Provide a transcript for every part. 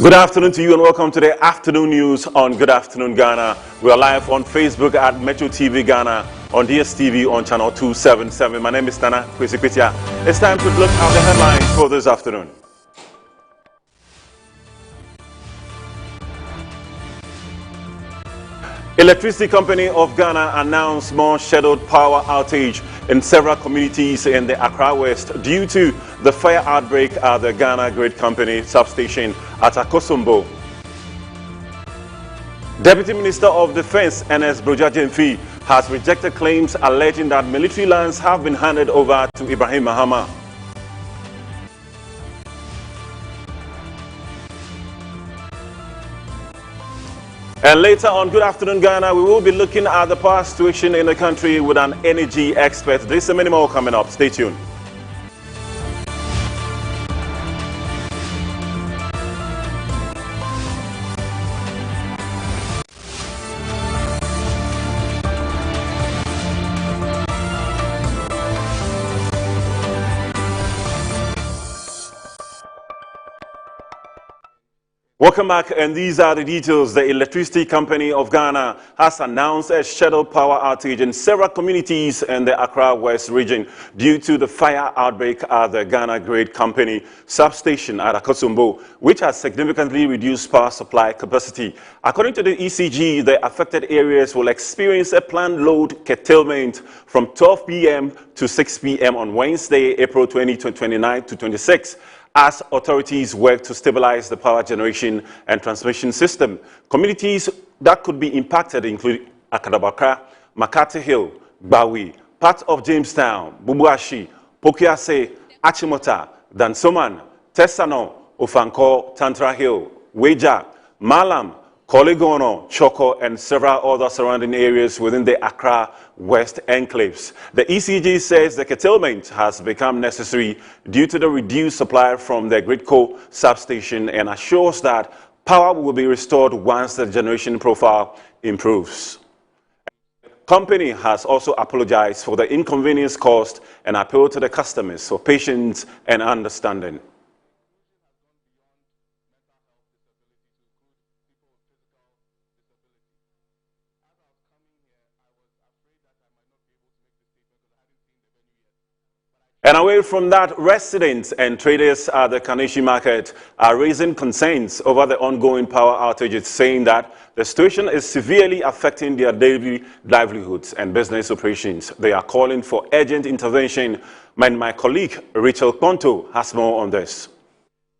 Good afternoon to you and welcome to the afternoon news on Good Afternoon Ghana. We are live on Facebook at Metro TV Ghana, on DSTV on channel 277. My name is Nana Kwesi. It's time to look at the headlines for this afternoon. Electricity Company of Ghana announced more scheduled power outage in several communities in the Accra West due to the fire outbreak at the Ghana Grid Company substation at Akosombo. Deputy Minister of Defense Ernest Broja-Jemfi has rejected claims alleging that military lands have been handed over to Ibrahim Mahama. And later on Good Afternoon Ghana, we will be looking at the power situation in the country with an energy expert. There's a many more coming up. Stay tuned. Welcome back, and these are the details. The Electricity Company of Ghana has announced a scheduled power outage in several communities in the Accra West region due to the fire outbreak at the Ghana Grid Company substation at Akosombo, which has significantly reduced power supply capacity. According to the ECG, the affected areas will experience a planned load curtailment from 12 p.m. to 6 p.m. on Wednesday, April 29 to 26. As authorities work to stabilize the power generation and transmission system. Communities that could be impacted include Akadabaka, Makati Hill, Bawi, part of Jamestown, Bubuashi, Pokiase, Achimota, Dansoman, Tessano, Ofanko, Tantra Hill, Weja, Malam, Kolegono, Choko, and several other surrounding areas within the Accra West enclaves. The ECG says the curtailment has become necessary due to the reduced supply from the Gridco substation and assures that power will be restored once the generation profile improves. The company has also apologized for the inconvenience caused and appealed to the customers for patience and understanding. And away from that, residents and traders at the Kaneshi market are raising concerns over the ongoing power outages, saying that the situation is severely affecting their daily livelihoods and business operations. They are calling for urgent intervention. My colleague Rachel Ponto has more on this.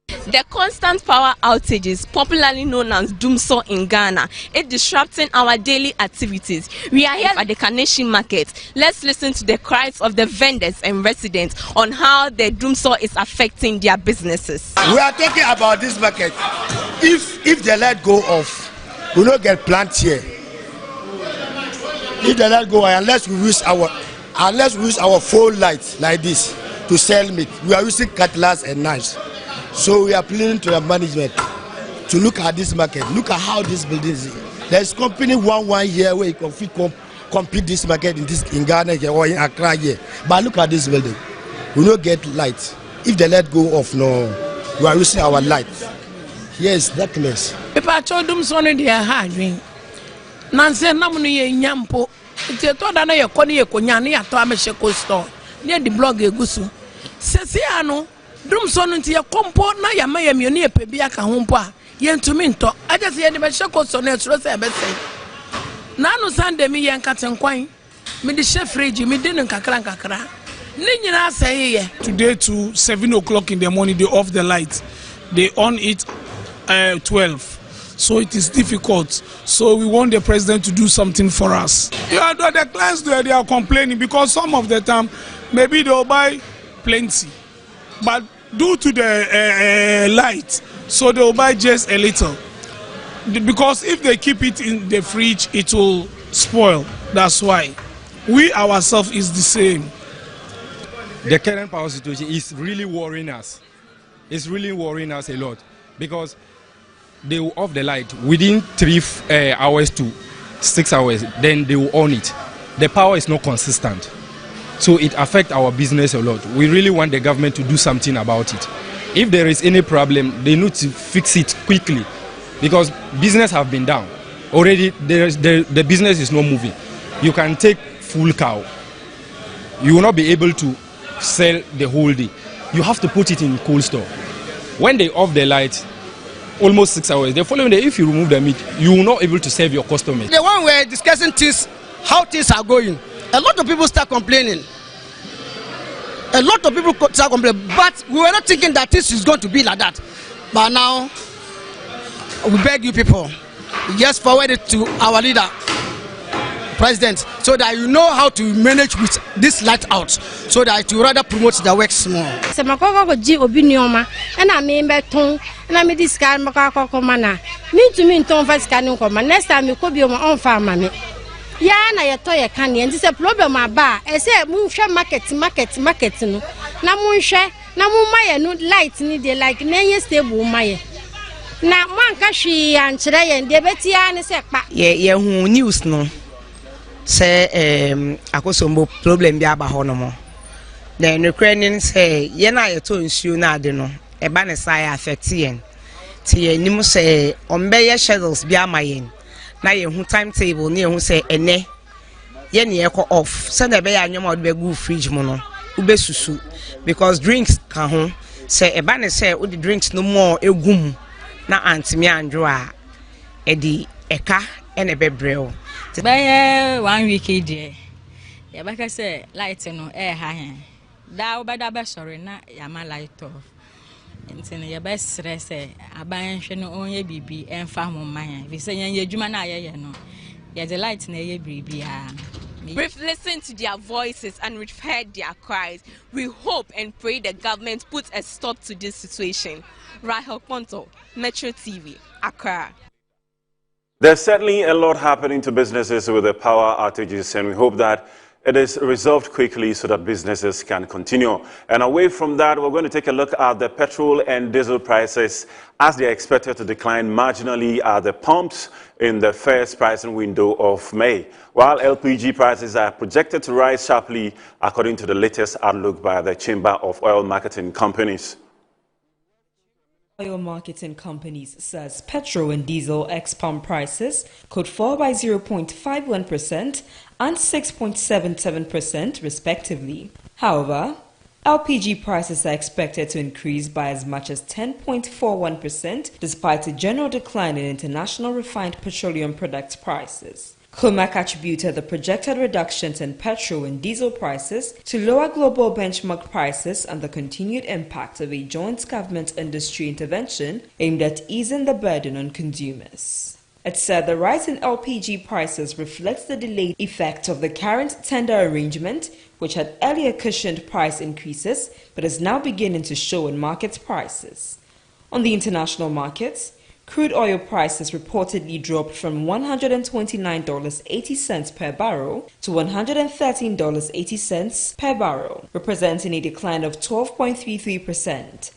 The constant power outages, popularly known as doomsday in Ghana, is disrupting our daily activities. We are here at the Kaneshi market. Let's listen to the cries of the vendors and residents on how the doomsday is affecting their businesses. We are talking about this market. If they let go of, we don't get plant here. If they let go, unless we use our phone lights like this to sell meat, we are using cutlass and knives. So we are pleading to the management to look at this market. Look at how this building is. There's company one here where you can compete this market in Ghana here or in Accra here. But look at this building. We don't get light. If they let go of, no, we are using our light. Yes, darkness. People are told them so they are hard. Nancy, namu ye nyampo. It's a toda na ye koni ye konyani ya to amesheko store. Near the blog ye gusu. Sesi ano. Drum son until your compo na ya may a munir pebia kahumpa, yen to minto. I just hear the Meshako sonnet, Rosa Bessie. Nano Sunday me and cat and quine. Me the chef regi, me didn't kakra. Nina say today to 7 o'clock in the morning, they off the light. They on it 12. So it is difficult. So we want the president to do something for us. Yeah, the clients they are complaining because some of the time maybe they'll buy plenty. But due to the light, so they will buy just a little. Because if they keep it in the fridge, it will spoil. That's why. We ourselves is the same. The current power situation is really worrying us. It's really worrying us a lot. Because they will off the light within 3 hours to 6 hours. Then they will on it. The power is not consistent. So it affects our business a lot. We really want the government to do something about it. If there is any problem, they need to fix it quickly because business have been down. Already the business is not moving. You can take full cow. You will not be able to sell the whole day. You have to put it in cold store. When they off the light, almost 6 hours, the following day, if you remove the meat, you will not be able to serve your customers. The one we're discussing things, how things are going. A lot of people start complaining. A lot of people start complaining, but we were not thinking that this is going to be like that. But now, we beg you people, just forward it to our leader, President, so that you know how to manage with this light out, so that you rather promote the works more. And I made this car, Macacomana. Me to me, Tom Vascanon, next time you could be on farm, mammy. Yana, your toy candy, and this a problem, my bar. I said, Moonsha market, no. Namunsha, Namumaya, no light needed like 9 years stable, Maya. Now, one cashy and today and Debetian is a pack. Yeah, who news no. Say, I got some problem, Yaba Honomo. Then the Ukrainians say, Yena, to ensure Nadino. A banner say affecting. Tia Nimu say, on Bayer shadows be my in. Now you timetable near who say, Ene. Yenny echo off. Send a bear no more be good fridge mono. Ube susu. Because drinks can home. Say a banner say, would the drinks no more a goom. Na Auntie me and draw. Eddie, Eka, and a bebrel. By 1 week, dear. Yabaka say, light no air high. Thou by the sorry, not Yama light off. And send your best say, I buy no only BB and farm on mine. We say, you're Jumana, no. You're the light near your BB. We've listened to their voices and we've heard their cries. We hope and pray the government puts a stop to this situation. Rahel Ponto, Metro TV, Accra. There's certainly a lot happening to businesses with the power outages, and we hope that it is resolved quickly so that businesses can continue. And away from that, we're going to take a look at the petrol and diesel prices as they are expected to decline marginally at the pumps in the first pricing window of May, while LPG prices are projected to rise sharply according to the latest outlook by the Chamber of Oil Marketing Companies. Oil marketing companies says petrol and diesel ex-pump prices could fall by 0.51% and 6.77% respectively. However, LPG prices are expected to increase by as much as 10.41% despite a general decline in international refined petroleum product prices. COMAC attributed the projected reductions in petrol and diesel prices to lower global benchmark prices and the continued impact of a joint government industry intervention aimed at easing the burden on consumers. It said the rise in LPG prices reflects the delayed effect of the current tender arrangement, which had earlier cushioned price increases but is now beginning to show in market prices. On the international markets, crude oil prices reportedly dropped from $129.80 per barrel to $113.80 per barrel, representing a decline of 12.33%.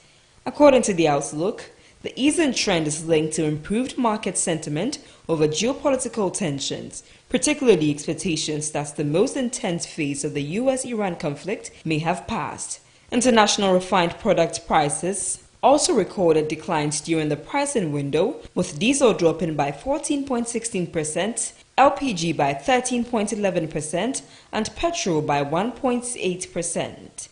According to the outlook, the easing trend is linked to improved market sentiment over geopolitical tensions, particularly expectations that the most intense phase of the US-Iran conflict may have passed. International refined product prices also recorded declines during the pricing window, with diesel dropping by 14.16%, LPG by 13.11%, and petrol by 1.8%.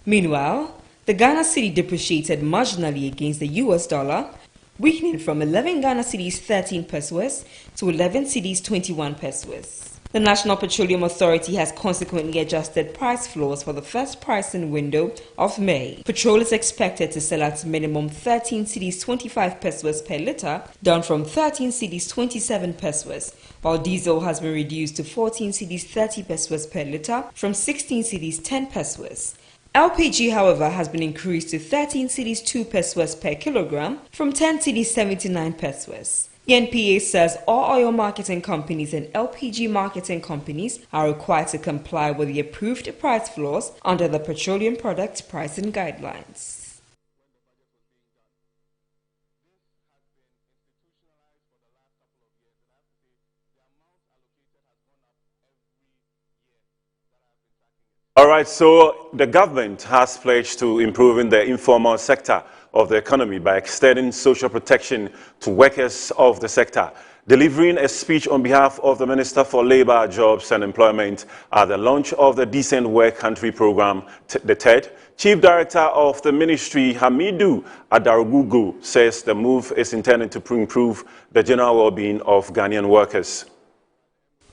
Meanwhile, the Ghana cedi depreciated marginally against the US dollar, weakening from 11 Ghana cedis 13 pesos to 11 cedis 21 pesos. The National Petroleum Authority has consequently adjusted price floors for the first pricing window of May. Petrol is expected to sell at minimum 13 cedis 25 pesos per litre, down from 13 cedis 27 pesos, while diesel has been reduced to 14 cedis 30 pesos per litre from 16 cedis 10 pesos. LPG, however, has been increased to 13 cedis 2 pesos per kilogram from 10 cedis 79 pesos. The NPA says all oil marketing companies and LPG marketing companies are required to comply with the approved price floors under the Petroleum Products Pricing Guidelines. All right, so the government has pledged to improving the informal sector of the economy by extending social protection to workers of the sector. Delivering a speech on behalf of the Minister for Labour, Jobs and Employment at the launch of the Decent Work Country Program, the TED, Chief Director of the Ministry, Hamidu Adargugu, says the move is intended to improve the general well-being of Ghanaian workers.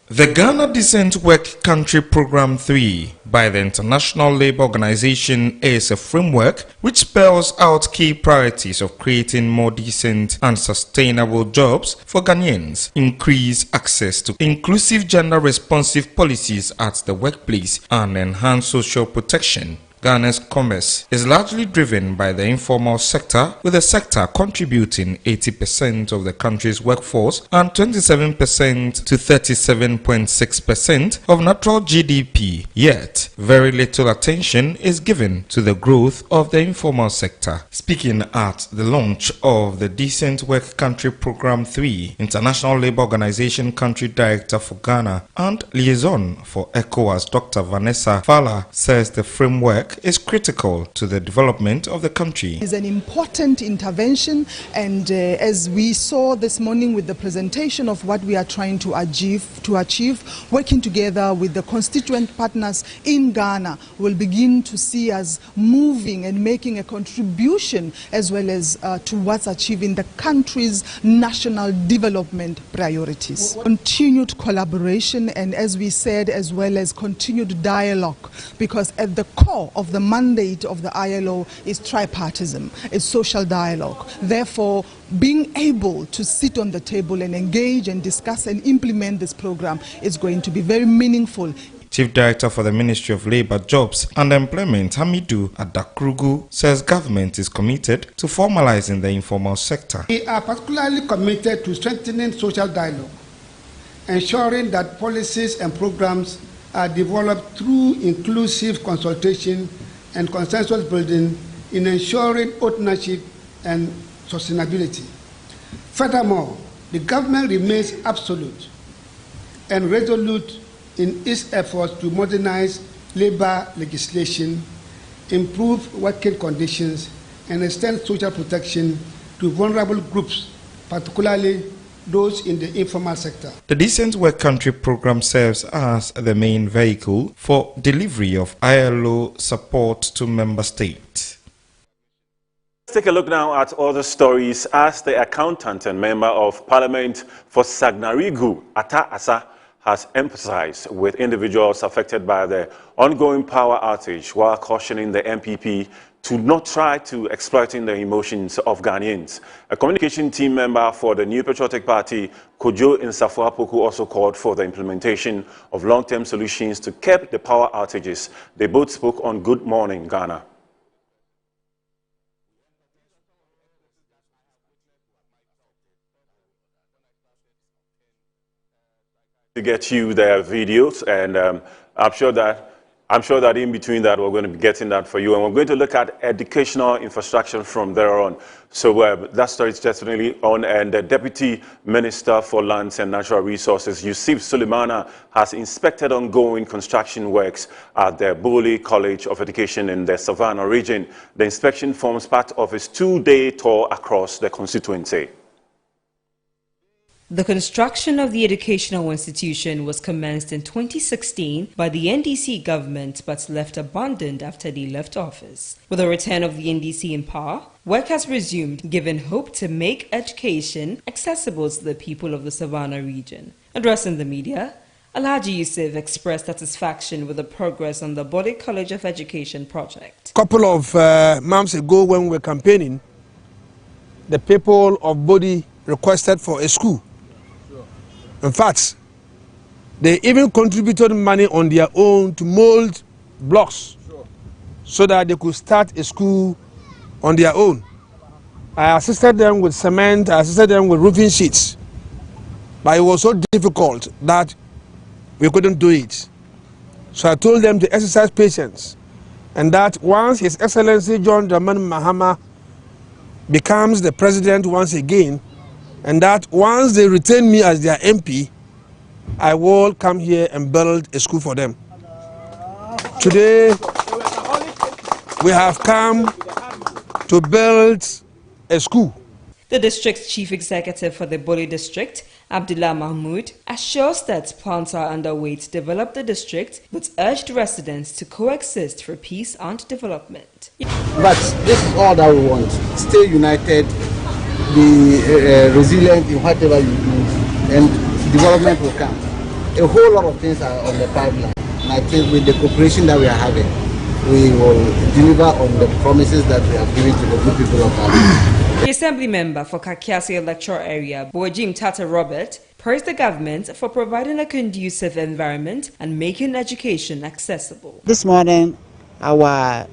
The Ghana Decent Work Country Program 3 by the International Labour Organization is a framework which spells out key priorities of creating more decent and sustainable jobs for Ghanaians, increase access to inclusive gender-responsive policies at the workplace, and enhance social protection. Ghana's commerce is largely driven by the informal sector, with the sector contributing 80% of the country's workforce and 27% to 37.6% of natural GDP. Yet, very little attention is given to the growth of the informal sector. Speaking at the launch of the Decent Work Country Program 3, International Labour Organization Country Director for Ghana and Liaison for ECOWAS, Dr. Vanessa Fala, says the framework is critical to the development of the country. It is an important intervention, and as we saw this morning with the presentation of what we are trying to achieve, working together with the constituent partners in Ghana, will begin to see us moving and making a contribution as well as towards achieving the country's national development priorities. Continued collaboration, and as we said, as well as continued dialogue, because at the core of the mandate of the ILO is tripartism, is social dialogue. Therefore, being able to sit on the table and engage and discuss and implement this program is going to be very meaningful. Chief Director for the Ministry of Labour, Jobs and Employment, Hamidu Adargugu, says government is committed to formalizing the informal sector. We are particularly committed to strengthening social dialogue, ensuring that policies and programs are developed through inclusive consultation and consensus building in ensuring ownership and sustainability. Furthermore, the government remains absolute and resolute in its efforts to modernize labor legislation, improve working conditions, and extend social protection to vulnerable groups, particularly those in the informal sector. The Decent Work Country Program serves as the main vehicle for delivery of ILO support to member states. Let's take a look now at other stories as the accountant and member of parliament for Sagnarigu, Ata Asa, has emphasized with individuals affected by the ongoing power outage while cautioning the MPP to not try to exploiting the emotions of Ghanaians. A communication team member for the New Patriotic Party, Kojo Nsafuapoku, also called for the implementation of long-term solutions to curb the power outages. They both spoke on Good Morning Ghana. To get you their videos, and I'm sure that in between that we're going to be getting that for you, and we're going to look at educational infrastructure from there on. So that story is definitely on, and the Deputy Minister for Lands and Natural Resources, Yusuf Sulemana, has inspected ongoing construction works at the Bole College of Education in the Savannah region. The inspection forms part of his two-day tour across the constituency. The construction of the educational institution was commenced in 2016 by the NDC government but left abandoned after they left office. With the return of the NDC in power, work has resumed, giving hope to make education accessible to the people of the Savannah region. Addressing the media, Alhaji Yusuf expressed satisfaction with the progress on the Bole College of Education project. A couple of months ago when we were campaigning, the people of Bole requested for a school. In fact, they even contributed money on their own to mold blocks so that they could start a school on their own. I assisted them with cement, I assisted them with roofing sheets. But it was so difficult that we couldn't do it. So I told them to exercise patience, and that once His Excellency John Dramani Mahama becomes the president once again, and that once they retain me as their MP, I will come here and build a school for them. Today, we have come to build a school. The district's chief executive for the Boli district, Abdullah Mahmood, assures that plans are underway to develop the district, but urged residents to coexist for peace and development. But this is all that we want. Stay united, be resilient in whatever you do, and development will come. A whole lot of things are on the pipeline. And I think with the cooperation that we are having, we will deliver on the promises that we have given to the good people of Ghana. The Assembly member for Kakiasi electoral area, Bojim Tata Robert, praised the government for providing a conducive environment and making education accessible. This morning, our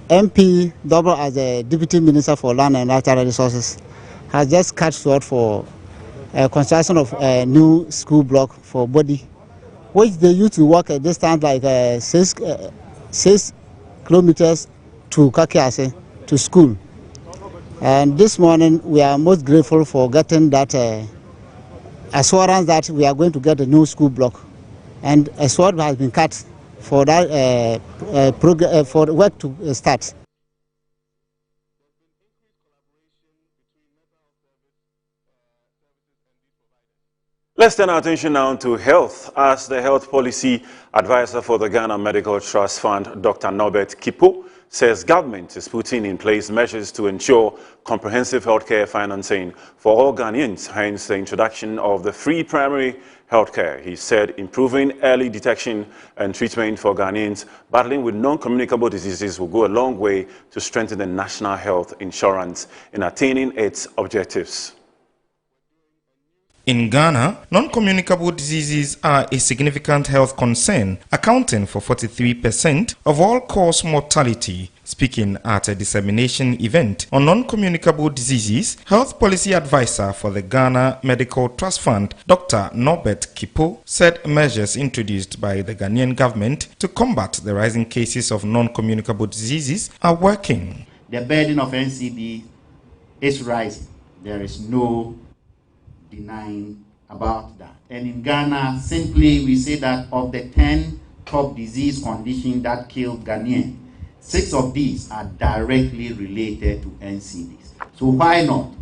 MP, double as the Deputy Minister for Land and Natural Resources, has just cut short for construction of a new school block for Bodi, which they used to walk a distance like 6 kilometers to Kakiasi to school. And this morning, we are most grateful for getting that assurance that we are going to get a new school block. And a sword has been cut for that for work to start. Let's turn our attention now to health, as the health policy advisor for the Ghana Medical Trust Fund, Dr. Norbert Kipo, says government is putting in place measures to ensure comprehensive healthcare financing for all Ghanaians, hence the introduction of the free primary healthcare. He said improving early detection and treatment for Ghanaians battling with non-communicable diseases will go a long way to strengthen the national health insurance in attaining its objectives. In Ghana, non-communicable diseases are a significant health concern, accounting for 43% of all cause mortality. Speaking at a dissemination event on non-communicable diseases, health policy advisor for the Ghana Medical Trust Fund, Dr. Norbert Kipo, said measures introduced by the Ghanaian government to combat the rising cases of non-communicable diseases are working. The burden of NCD is rising. There is no denying about that. And in Ghana, simply we say that of the 10 top disease conditions that kill Ghanaians, 6 of these are directly related to NCDs. So why not?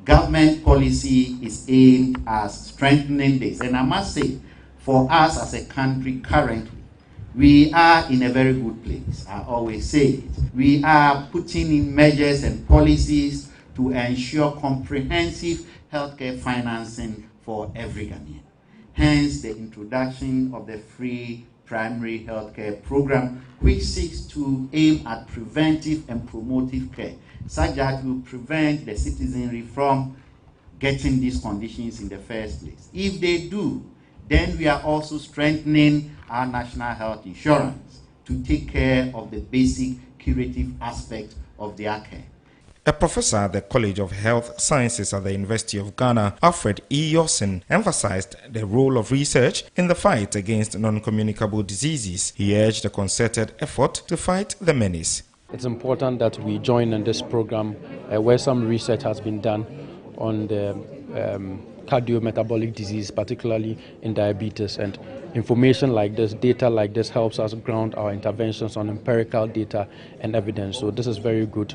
Government policy is aimed at strengthening this. And I must say, for us as a country currently, we are in a very good place. I always say it. We are putting in measures and policies to ensure comprehensive healthcare financing for every Ghanaian. Hence the introduction of the free primary healthcare program, which seeks to aim at preventive and promotive care, such that will prevent the citizenry from getting these conditions in the first place. If they do, then we are also strengthening our national health insurance to take care of the basic curative aspect of their care. A professor at the College of Health Sciences at the University of Ghana, Alfred E. Yosin, emphasized the role of research in the fight against non-communicable diseases. He urged a concerted effort to fight the menace. It's important that we join in this program where some research has been done on the cardiometabolic disease, particularly in diabetes, and information like this, data like this helps us ground our interventions on empirical data and evidence. So this is very good.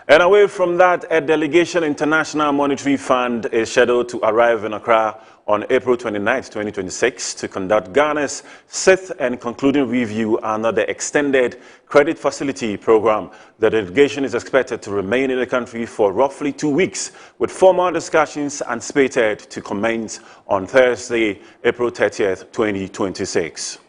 And away from that, a delegation International Monetary Fund is scheduled to arrive in Accra on April 29, 2026 to conduct Ghana's 6th and concluding review under the Extended Credit Facility Program. The delegation is expected to remain in the country for roughly 2 weeks, with formal discussions anticipated to commence on Thursday, April 30th, 2026.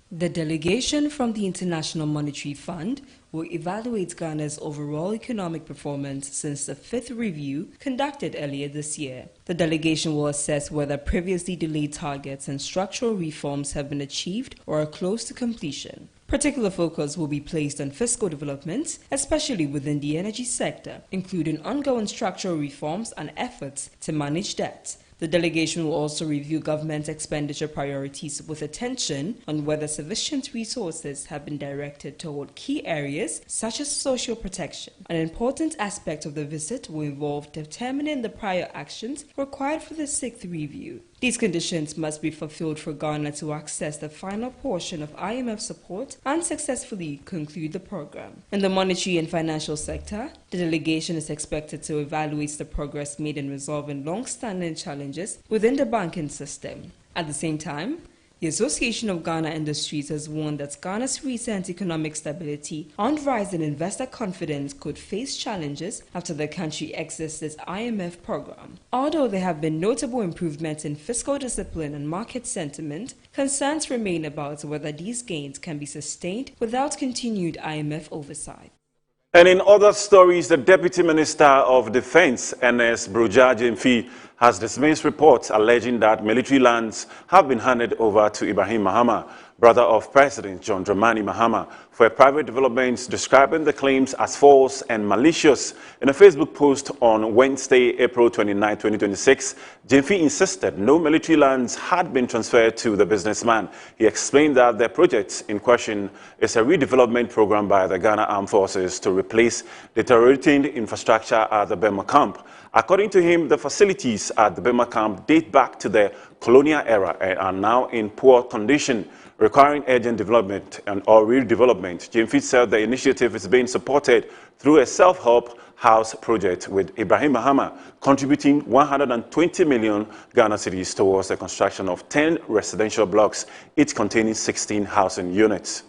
The delegation from the International Monetary Fund will evaluate Ghana's overall economic performance since the 5th review conducted earlier this year. The delegation will assess whether previously delayed targets and structural reforms have been achieved or are close to completion. Particular focus will be placed on fiscal developments, especially within the energy sector, including ongoing structural reforms and efforts to manage debt. The delegation will also review government expenditure priorities with attention on whether sufficient resources have been directed toward key areas such as social protection. An important aspect of the visit will involve determining the prior actions required for the 6th review. These conditions must be fulfilled for Ghana to access the final portion of IMF support and successfully conclude the program. In the monetary and financial sector, the delegation is expected to evaluate the progress made in resolving long-standing challenges within the banking system. At the same time, the Association of Ghana Industries has warned that Ghana's recent economic stability and rise in investor confidence could face challenges after the country exits its IMF program. Although there have been notable improvements in fiscal discipline and market sentiment, concerns remain about whether these gains can be sustained without continued IMF oversight. And in other stories, the Deputy Minister of Defense, Ernest Broja Jemfi, has dismissed reports alleging that military lands have been handed over to Ibrahim Mahama, brother of President John Dramani Mahama, for a private development, describing the claims as false and malicious. In a Facebook post on Wednesday, April 29, 2026, Jemfi insisted no military lands had been transferred to the businessman. He explained that the project in question is a redevelopment program by the Ghana Armed Forces to replace deteriorating infrastructure at the Burma camp. According to him, the facilities at the Burma camp date back to the colonial era and are now in poor condition, requiring urgent development or redevelopment. Jemfi said the initiative is being supported through a self-help house project, with Ibrahim Mahama contributing 120 million Ghana cedis towards the construction of 10 residential blocks, each containing 16 housing units.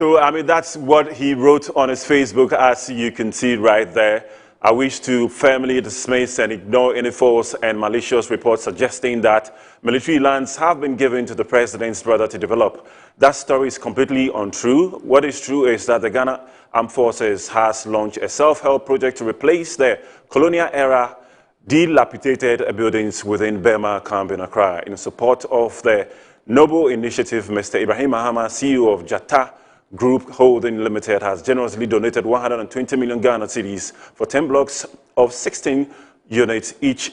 So, I mean, that's what he wrote on his Facebook, as you can see right there. I wish to firmly dismiss and ignore any false and malicious reports suggesting that military lands have been given to the president's brother to develop. That story is completely untrue. What is true is that the Ghana Armed Forces has launched a self-help project to replace the colonial-era dilapidated buildings within Burma camp in Accra. In support of the noble initiative, Mr. Ibrahim Mahama, CEO of Jatta Group Holding Limited, has generously donated 120 million Ghana cedis for 10 blocks of 16 units each,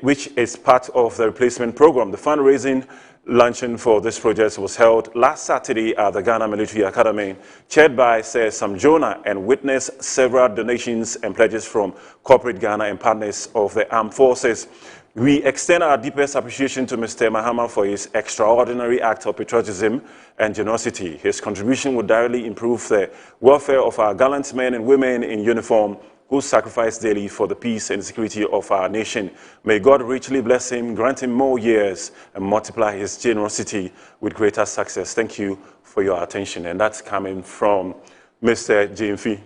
which is part of the replacement program. The fundraising luncheon for this project was held last Saturday at the Ghana Military Academy, chaired by Sir Sam Jonah, and witnessed several donations and pledges from corporate Ghana and partners of the armed forces. We extend our deepest appreciation to Mr. Mahama for his extraordinary act of patriotism and generosity. His contribution will directly improve the welfare of our gallant men and women in uniform who sacrifice daily for the peace and security of our nation. May God richly bless him, grant him more years, and multiply his generosity with greater success. Thank you for your attention. And that's coming from Mr. Jemfi.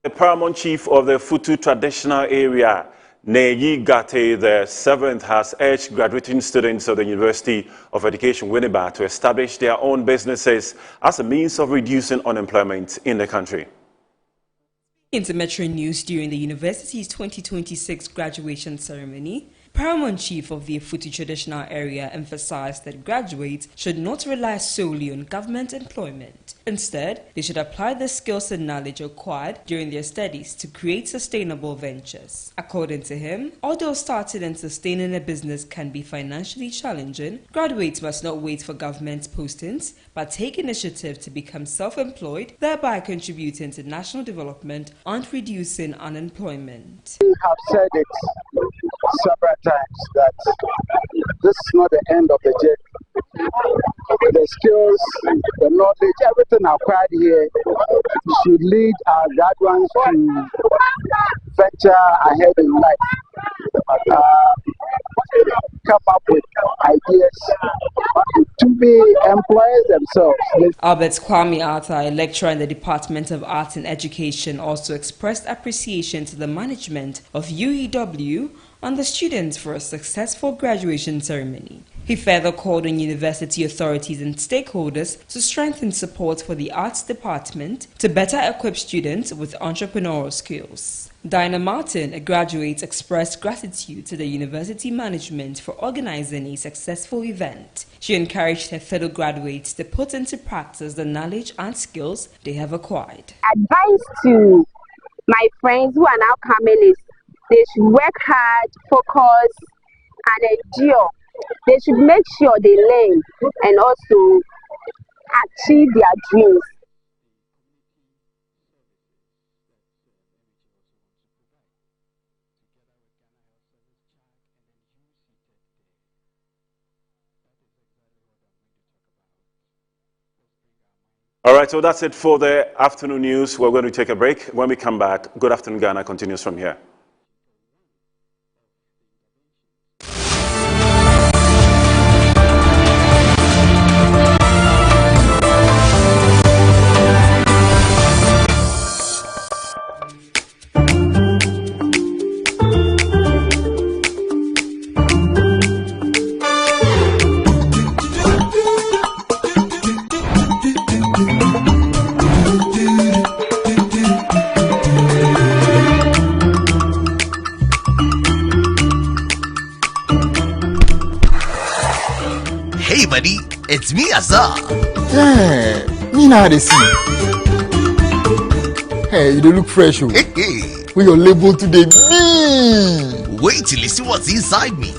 The paramount chief of the Futu traditional area, Neyi Gate VII, has urged graduating students of the University of Education Winneba to establish their own businesses as a means of reducing unemployment in the country. In Metro News during the university's 2026 graduation ceremony, Paramount Chief of the Futu traditional area emphasized that graduates should not rely solely on government employment. Instead, they should apply the skills and knowledge acquired during their studies to create sustainable ventures. According to him, although starting and sustaining a business can be financially challenging, graduates must not wait for government postings, but take initiative to become self-employed, thereby contributing to national development and reducing unemployment. We have said it several times that this is not the end of the journey. The skills, the knowledge, everything acquired here should lead our graduates to venture ahead in life. Come up with ideas to be employers themselves. Albert Kwame Arthur, a lecturer in the Department of Arts and Education, also expressed appreciation to the management of UEW and the students for a successful graduation ceremony. He further called on university authorities and stakeholders to strengthen support for the arts department to better equip students with entrepreneurial skills. Diana Martin, a graduate, expressed gratitude to the university management for organizing a successful event. She encouraged her fellow graduates to put into practice the knowledge and skills they have acquired. Advice to my friends who are now coming is they should work hard, focus, and endure. They should make sure they learn and also achieve their dreams. All right, so that's it for the afternoon news. We're going to take a break. When we come back, Good Afternoon Ghana continues from here. It's me, Azar. Yeah, me now they see. Hey, you don't look fresh. Oh. Hey. With your label today, me. Wait till you see what's inside me.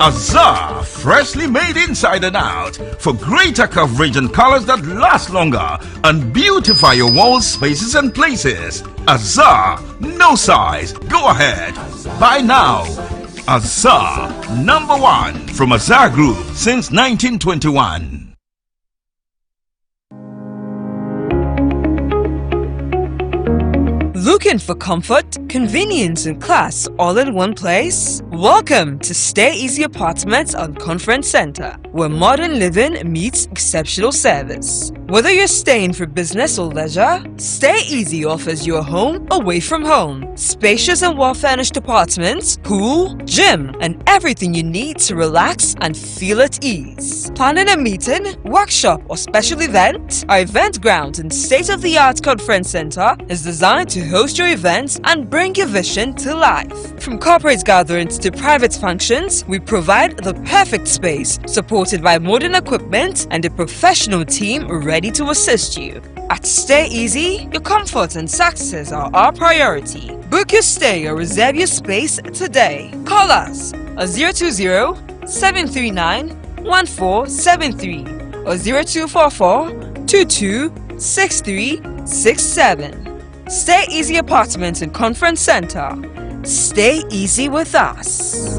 Azar, freshly made inside and out for greater coverage and colors that last longer and beautify your walls, spaces and places. Azar, no size. Go ahead. Buy now. Azar, #1 from Azar Group since 1921. Looking for comfort, convenience, and class all in one place? Welcome to Stay Easy Apartments on Conference Center, where modern living meets exceptional service. Whether you're staying for business or leisure, Stay Easy offers you a home away from home. Spacious and well-furnished apartments, pool, gym, and everything you need to relax and feel at ease. Planning a meeting, workshop, or special event? Our event ground and state-of-the-art conference center is designed to host your events and bring your vision to life. From corporate gatherings to private functions, we provide the perfect space, supported by modern equipment and a professional team ready to assist you. At Stay Easy, your comfort and success are our priority. Book your stay or reserve your space today. Call us at 020-739-1473 or 0244-226367. Stay Easy Apartments and Conference Center. Stay easy with us.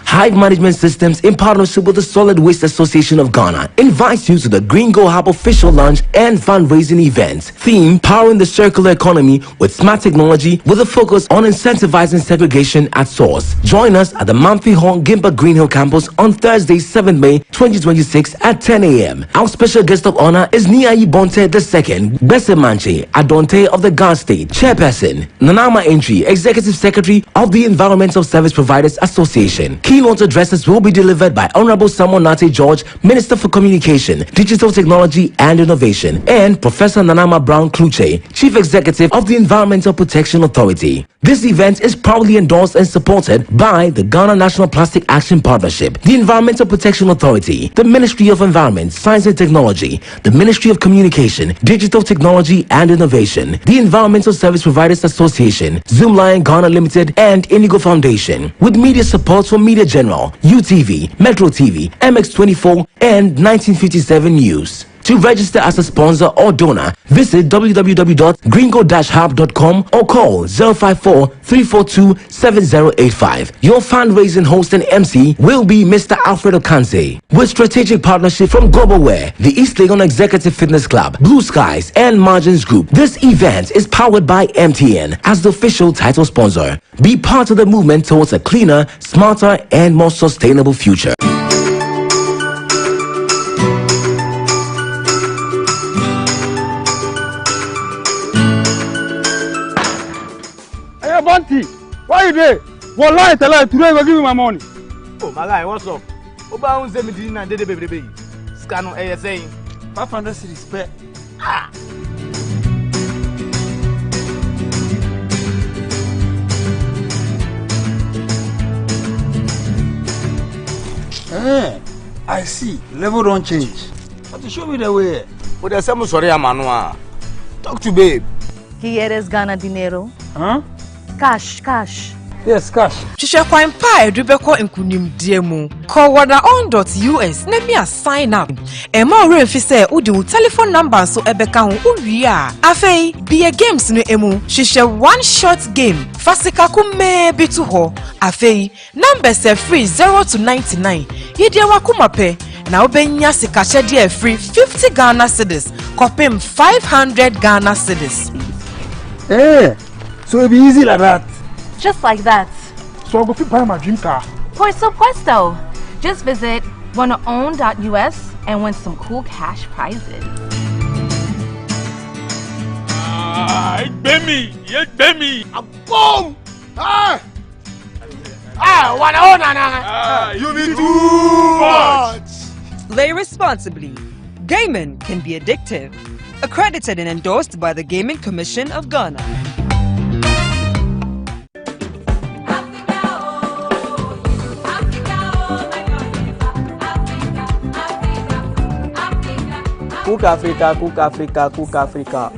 Hive Management Systems, in partnership with the Solid Waste Association of Ghana, invites you to the Green Go Hub official launch and fundraising event. Theme: Powering the Circular Economy with Smart Technology, with a focus on incentivizing segregation at source. Join us at the Mamphy Hall, Gimba Green Hill campus on Thursday, 7th May 2026 at 10 a.m. Our special guest of honor is Niayi Bonte II, Bese Manche Adonte of the Ghana State, Chairperson, Nanama Entry, Executive Secretary of the Environmental Service Providers Association. Keynote addresses will be delivered by Honorable Samuel Nate George, Minister for Communication, Digital Technology and Innovation, and Professor Nanama Brown Kluche, Chief Executive of the Environmental Protection Authority. This event is proudly endorsed and supported by the Ghana National Plastic Action Partnership, the Environmental Protection Authority, the Ministry of Environment, Science and Technology, the Ministry of Communication, Digital Technology and Innovation, the Environmental Service Providers Association, Zoomlion Ghana Limited, and Indigo Foundation, with media support from Media General, UTV, Metro TV, MX24, and 1957 News. To register as a sponsor or donor, visit www.gringo-hub.com or call 054-342-7085. Your fundraising host and MC will be Mr. Alfredo Kanse. With strategic partnership from Globalware, the East Legon Executive Fitness Club, Blue Skies, and Margins Group, this event is powered by MTN as the official title sponsor. Be part of the movement towards a cleaner, smarter, and more sustainable future. day. Wallahi, today go give me my money. Oh, my guy, what's up? Oba unze me dinna dede baby. Scan on ASA. 500 cedis per. I see. Level don't change. But show me the way. But there's some sorry Amanua. Talk to babe. ¿Quieres ganar dinero? Huh? Cash. Yes, cash. Shisha kwa mpa edubeko nkunimdiemu. Call wada.on.us na me sign up. Ema ore mfi se udi wo telephone number so ebeka ho uwie a. Afei, be games no emu. Shisha one short game. Fasika kume bitu ho. Afei, number se free 0 to 99. Yede wakumape. Na obenya sika dia free 50 Ghana cedis. Kopim 500 Ghana cedis. So it be easy like that. Just like that. So I'll go buy my dream car. Por supuesto. Just visit wadaon.us and win some cool cash prizes. Baby. Boom! You need too much. Play responsibly. Gaming can be addictive. Accredited and endorsed by the Gaming Commission of Ghana. Cook Africa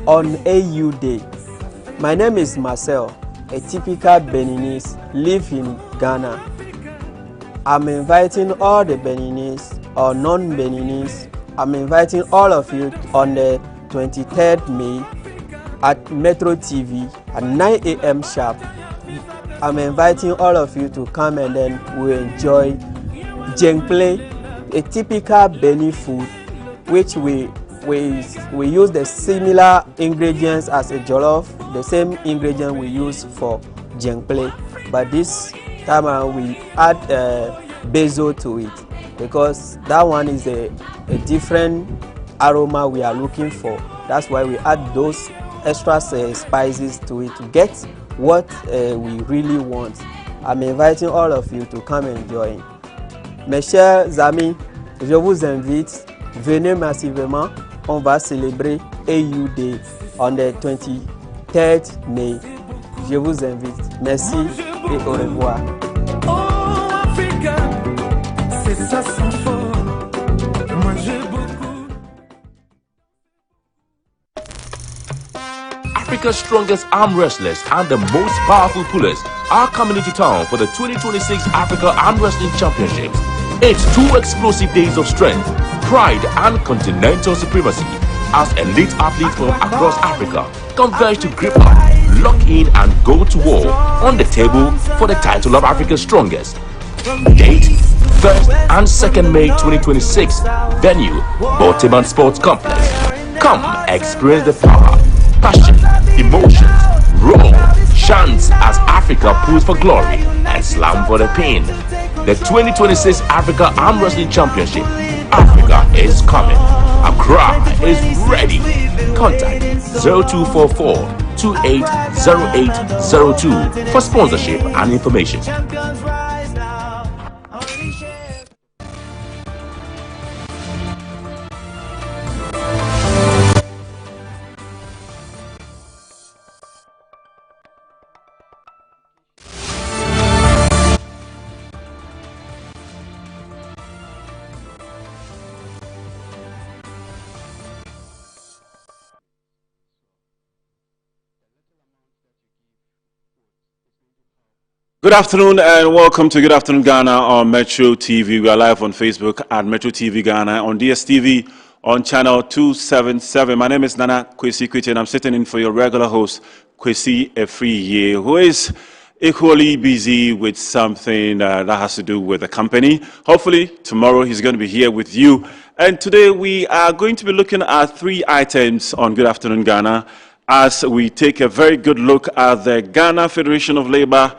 on AU Day. My name is Marcel, a typical Beninese, live in Ghana. I'm inviting all the Beninese or non-Beninese. I'm inviting all of you on the 23rd May at Metro TV at 9 a.m. sharp. I'm inviting all of you to come and then we'll enjoy jengple, a typical Benin food, which we use the similar ingredients as a jollof, the same ingredient we use for jengple, but this time we add basil to it because that one is a different aroma we are looking for. That's why we add those extra spices to it to get what we really want. I'm inviting all of you to come and join. Mes chers amis, je vous invite. Venez massivement, on va célébrer AU Day on the 23rd May. Je vous invite. Merci et au revoir. Africa's strongest arm wrestlers and the most powerful pullers are coming into town for the 2026 Africa Arm Wrestling Championships. It's 2 explosive days of strength, pride and continental supremacy as elite athletes from across Africa converge to grip up, lock in and go to war on the table for the title of Africa's strongest. Date 1st and 2nd May 2026. Venue Baltimore Sports Complex. Come experience the power, passion, emotions, roar, chants as Africa pulls for glory and slam for the pain. The 2026 Africa Arm Wrestling Championship. Africa is coming. Accra is ready. Contact 0244-280802 for sponsorship and information. Good afternoon and welcome to Good Afternoon Ghana on Metro TV. We are live on Facebook at Metro TV Ghana, on DSTV on channel 277. My name is Nana Kwesi Kwiti and I'm sitting in for your regular host, Kwesi Efriye, who is equally busy with something that has to do with the company. Hopefully tomorrow he's going to be here with you. And today we are going to be looking at 3 items on Good Afternoon Ghana as we take a very good look at the Ghana Federation of Labour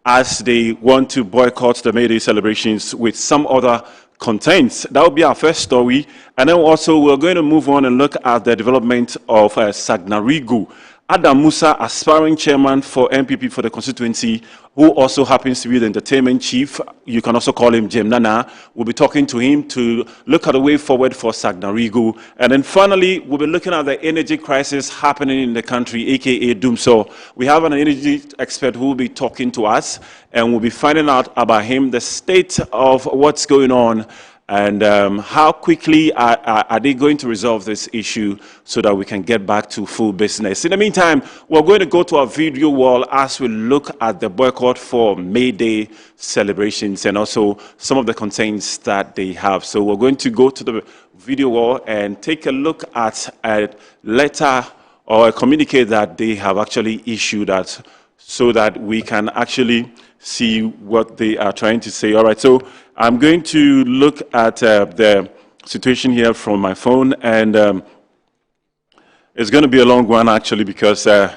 as they want to boycott the May Day celebrations with some other contents. That will be our first story. And then also we're going to move on and look at the development of Sagnarigu Adam Musa, aspiring chairman for MPP for the constituency, who also happens to be the entertainment chief. You can also call him Jem Nana. We'll be talking to him to look at the way forward for Sagnarigu. And then finally, we'll be looking at the energy crisis happening in the country, aka Doomso. We have an energy expert who will be talking to us, and we'll be finding out about him, the state of what's going on, and how quickly are they going to resolve this issue so that we can get back to full business. In the meantime, we're going to go to our video wall as we look at the boycott for May Day celebrations and also some of the concerns that they have. So we're going to go to the video wall and take a look at a letter or a communique that they have actually issued that, so that we can actually see what they are trying to say. All right, so I'm going to look at the situation here from my phone, and it's going to be a long one actually because, all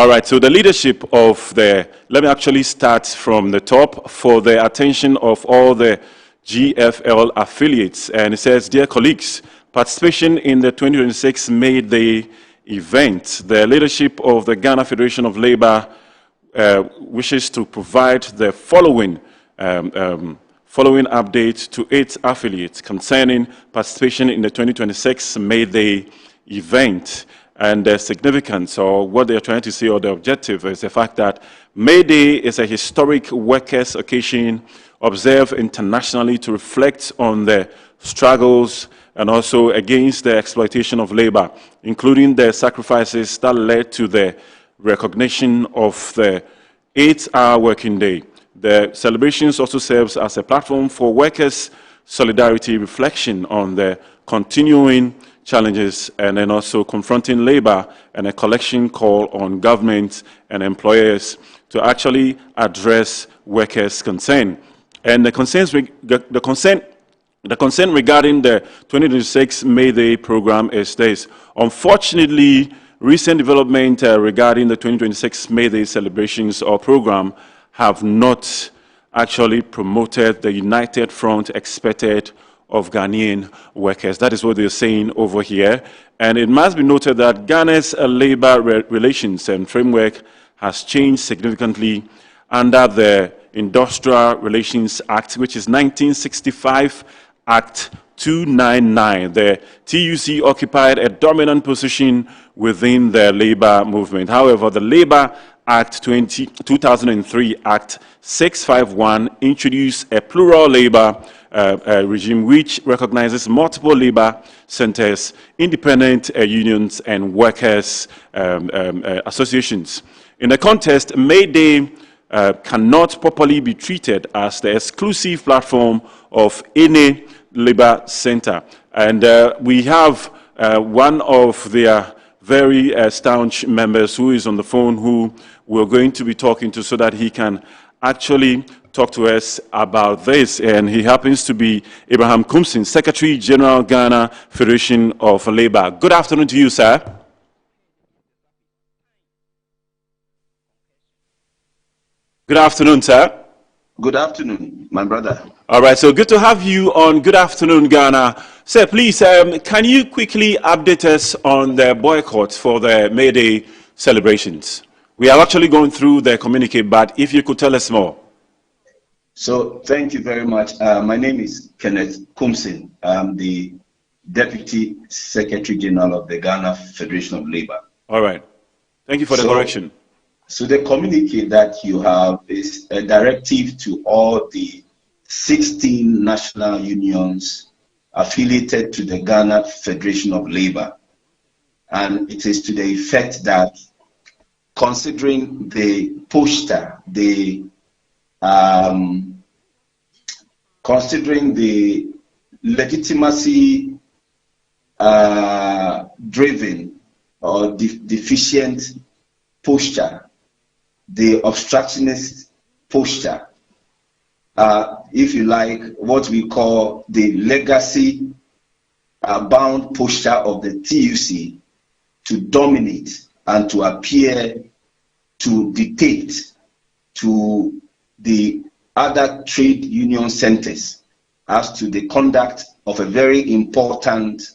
right, so the leadership of let me actually start from the top for the attention of all the GFL affiliates. And it says, dear colleagues, participation in the 2026 May Day event, the leadership of the Ghana Federation of Labour wishes to provide the following update to its affiliates concerning participation in the 2026 May Day event. And the significance, or what they're trying to say, or the objective, is the fact that May Day is a historic workers' occasion observed internationally to reflect on the struggles and also against the exploitation of labor, including the sacrifices that led to the recognition of the 8-hour working day. The celebrations also serves as a platform for workers' solidarity, reflection on the continuing challenges, and then also confronting labor, and a collection call on government and employers to actually address workers' concern. And the concern regarding the 2026 May Day program is this. Unfortunately, recent development regarding the 2026 May Day celebrations or program have not actually promoted the united front expected of Ghanaian workers. That is what they're saying over here. And it must be noted that Ghana's labor relations and framework has changed significantly under the Industrial Relations Act, which is 1965 Act 299. The TUC occupied a dominant position within the labor movement. However, the Labor Act 2003 Act 651 introduced a plural labor regime which recognizes multiple labor centers, independent unions, and workers' associations. In the context, May Day cannot properly be treated as the exclusive platform of any labor center. And we have one of their very staunch members who is on the phone, who we're going to be talking to so that he can actually talk to us about this. And he happens to be Abraham Kumsin, Secretary General, Ghana Federation of Labour. Good afternoon to you, sir. Good afternoon, sir. Good afternoon, my brother. All right, so good to have you on Good Afternoon, Ghana. Sir, please, can you quickly update us on the boycott for the May Day celebrations? We are actually going through the communique, but if you could tell us more. So, thank you very much. My name is Kenneth Kumsin. I'm the Deputy Secretary General of the Ghana Federation of Labour. All right. Thank you for the correction. So the communique that you have is a directive to all the 16 national unions affiliated to the Ghana Federation of Labour. And it is to the effect that, considering the poster, considering the legitimacy driven or deficient posture, the obstructionist posture, if you like, what we call the legacy bound posture of the TUC to dominate and to appear to dictate to the other trade union centers as to the conduct of a very important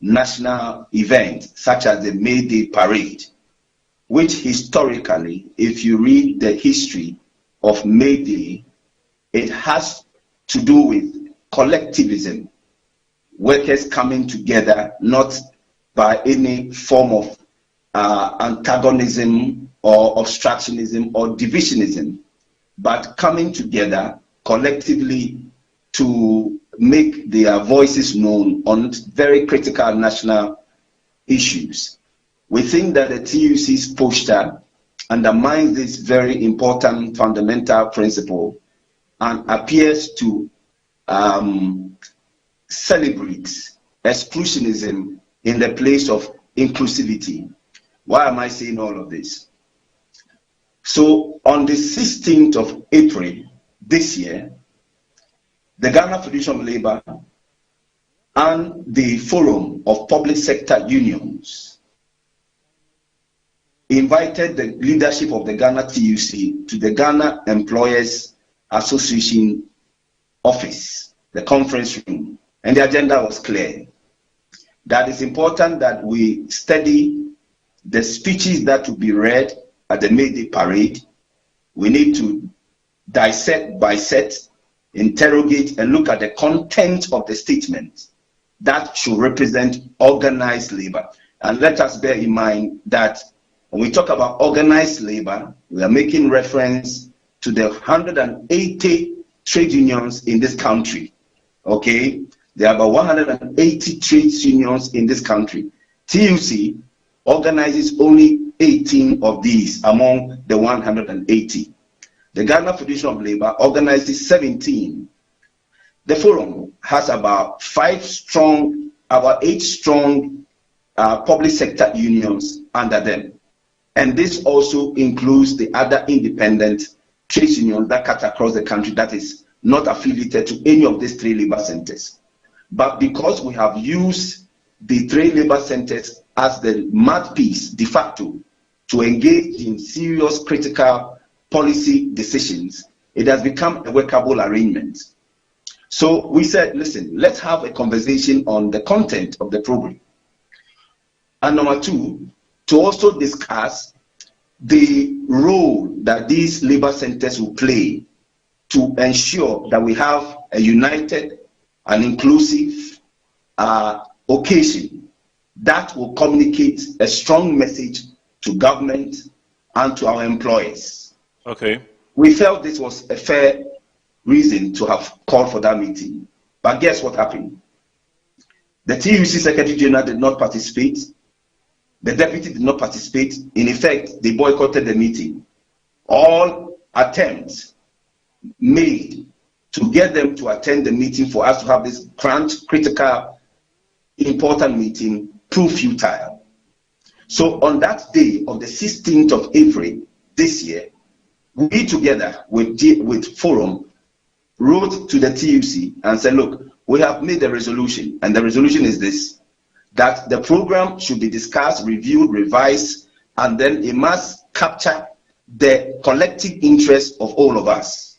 national event such as the May Day parade. which historically, if you read the history of May Day, it has to do with collectivism, workers coming together, not by any form of antagonism or obstructionism or divisionism, but coming together collectively to make their voices known on very critical national issues. We think that the TUC's poster undermines this very important fundamental principle and appears to celebrate exclusionism in the place of inclusivity. Why am I saying all of this? So on the 16th of April this year, the Ghana Federation of Labour and the Forum of Public Sector Unions invited the leadership of the Ghana TUC to the Ghana Employers Association office, the conference room, and the agenda was clear. That it's important that we study the speeches that will be read at the May Day parade. We need to dissect, bisect, interrogate, and look at the content of the statement that should represent organized labor. And let us bear in mind that when we talk about organized labor, we are making reference to the 180 trade unions in this country. Okay? There are about 180 trade unions in this country. TUC organizes only 18 of these among the 180. The Ghana Federation of Labour organizes 17. The forum has about 8 strong public sector unions under them. And this also includes the other independent trade unions that cut across the country that is not affiliated to any of these 3 labor centers. But because we have used the 3 labor centers as the mouthpiece de facto to engage in serious critical policy decisions, it has become a workable arrangement. So we said, listen, let's have a conversation on the content of the program. And number 2, to also discuss the role that these labor centers will play to ensure that we have a united and inclusive occasion that will communicate a strong message to government and to our employers. Okay. We felt this was a fair reason to have called for that meeting. But guess what happened? The TUC Secretary General did not participate. The deputy did not participate. In effect, they boycotted the meeting. All attempts made to get them to attend the meeting for us to have this grand, critical, important meeting proved futile. So on that day of the 16th of April this year, we together with Forum wrote to the TUC and said, look, we have made a resolution, and the resolution is this, that the program should be discussed, reviewed, revised, and then it must capture the collective interest of all of us.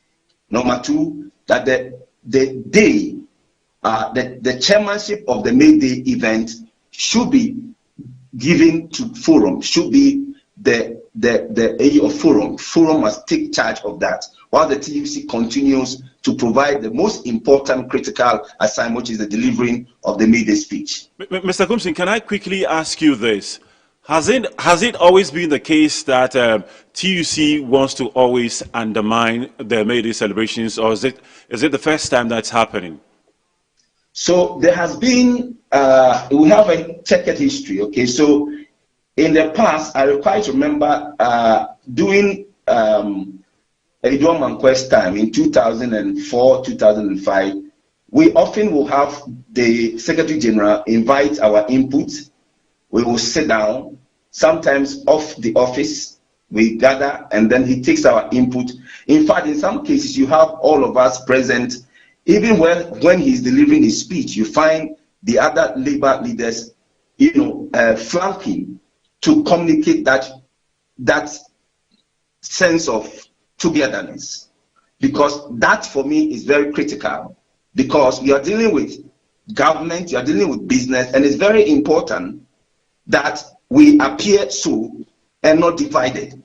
Number 2, that the day, the chairmanship of the May Day event should be given to Forum, should be the AE of Forum. Forum must take charge of that, while the TUC continues to provide the most important critical assignment, which is the delivering of the May Day speech. Mr. Kumsin, can I quickly ask you this? Has it always been the case that TUC wants to always undermine the May Day celebrations, or is it the first time that's happening? So there has been, we have a checkered history, okay? So in the past, I quite remember doing Edouard Manquest's time in 2004, 2005, we often will have the Secretary General invite our input. We will sit down, sometimes off the office, we gather, and then he takes our input. In fact, in some cases, you have all of us present. Even when he's delivering his speech, you find the other labor leaders, flanking to communicate that sense of togetherness, because that for me is very critical, because we are dealing with government, you are dealing with business, and it's very important that we appear so and not divided.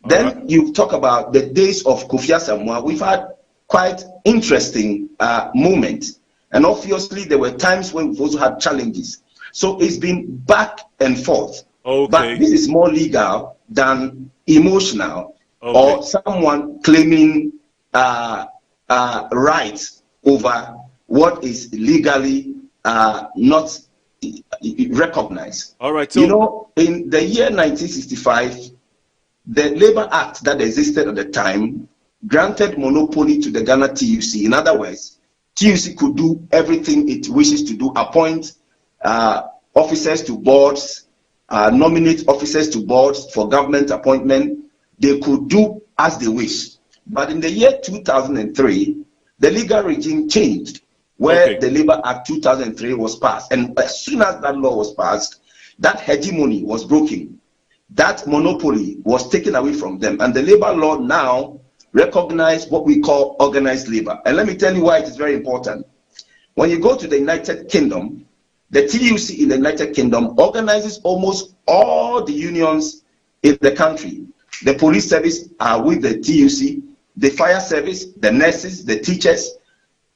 Then you talk about the days of Kofi Assamoah. We've had quite interesting moments. And obviously, there were times when we've also had challenges. So it's been back and forth. But this is more legal than emotional or someone claiming rights over what is legally not recognized. All right. So, you know, in the year 1965, the Labor Act that existed at the time granted monopoly to the Ghana TUC. In other words, TUC could do everything it wishes to do, appoint officers to boards, nominate officers to boards for government appointment. They could do as they wish. But in the year 2003, the legal regime changed, where the Labor Act 2003 was passed. And as soon as that law was passed, that hegemony was broken. That monopoly was taken away from them. And the labor law now recognizes what we call organized labor. And let me tell you why it is very important. When you go to the United Kingdom, the TUC in the United Kingdom organizes almost all the unions in the country. The police service are with the TUC, the fire service, the nurses, the teachers,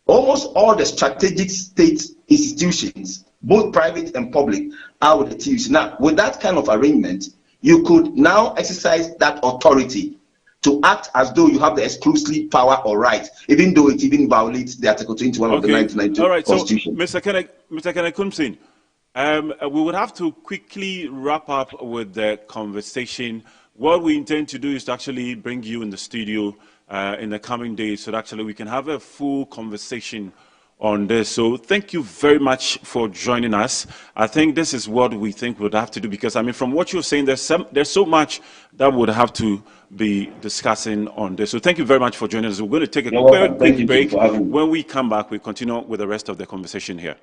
almost all the strategic state institutions, both private and public, are with the TUC. Now, with that kind of arrangement, you could now exercise that authority to act as though you have the exclusive power or right, even though it even violates the Article 21 of the 1992 Constitution. All right, so Mr. Kenneth Kumsin, we would have to quickly wrap up with the conversation. What we intend to do is to actually bring you in the studio in the coming days so that actually we can have a full conversation on this. So thank you very much for joining us. I think this is what we think we'd have to do, because I mean, from what you're saying, there's so much that would have to be discussing on this. So thank you very much for joining us. We're going to take a quick break. When we come back, we continue with the rest of the conversation here.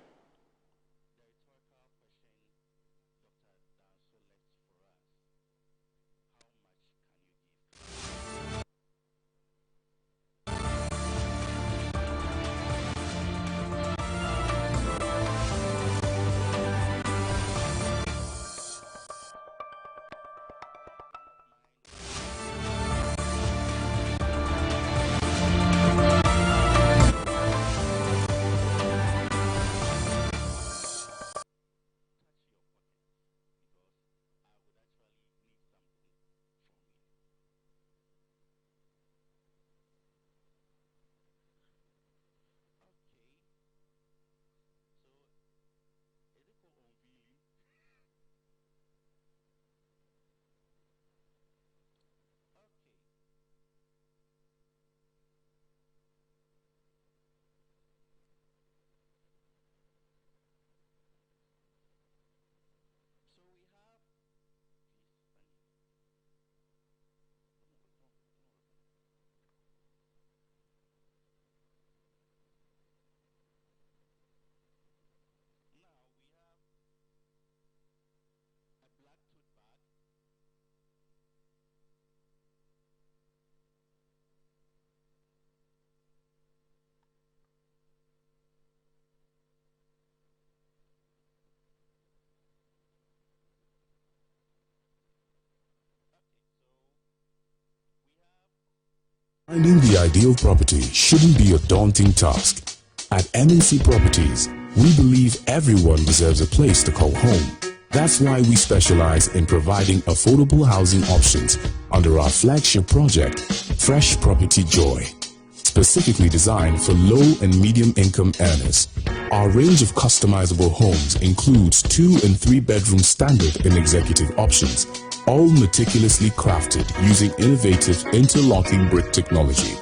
Finding the ideal property shouldn't be a daunting task. At MNC Properties, we believe everyone deserves a place to call home. That's why we specialize in providing affordable housing options under our flagship project, Fresh Property Joy. Specifically designed for low and medium income earners. Our range of customizable homes includes 2 and 3 bedroom standard and executive options, all meticulously crafted using innovative interlocking brick technology.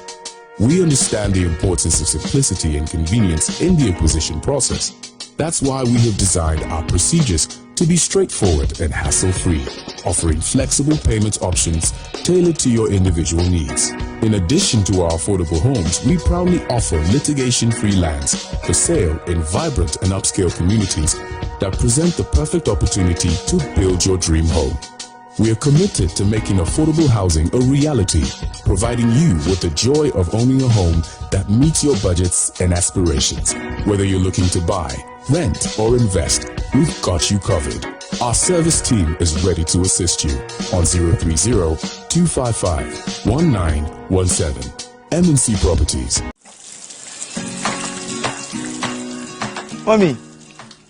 We understand the importance of simplicity and convenience in the acquisition process. That's why we have designed our procedures to be straightforward and hassle-free, offering flexible payment options tailored to your individual needs. In addition to our affordable homes, we proudly offer litigation-free lands for sale in vibrant and upscale communities that present the perfect opportunity to build your dream home. We are committed to making affordable housing a reality, providing you with the joy of owning a home that meets your budgets and aspirations. Whether you're looking to buy, rent, or invest, we've got you covered. Our service team is ready to assist you on 030-255-1917. MNC Properties. Mommy,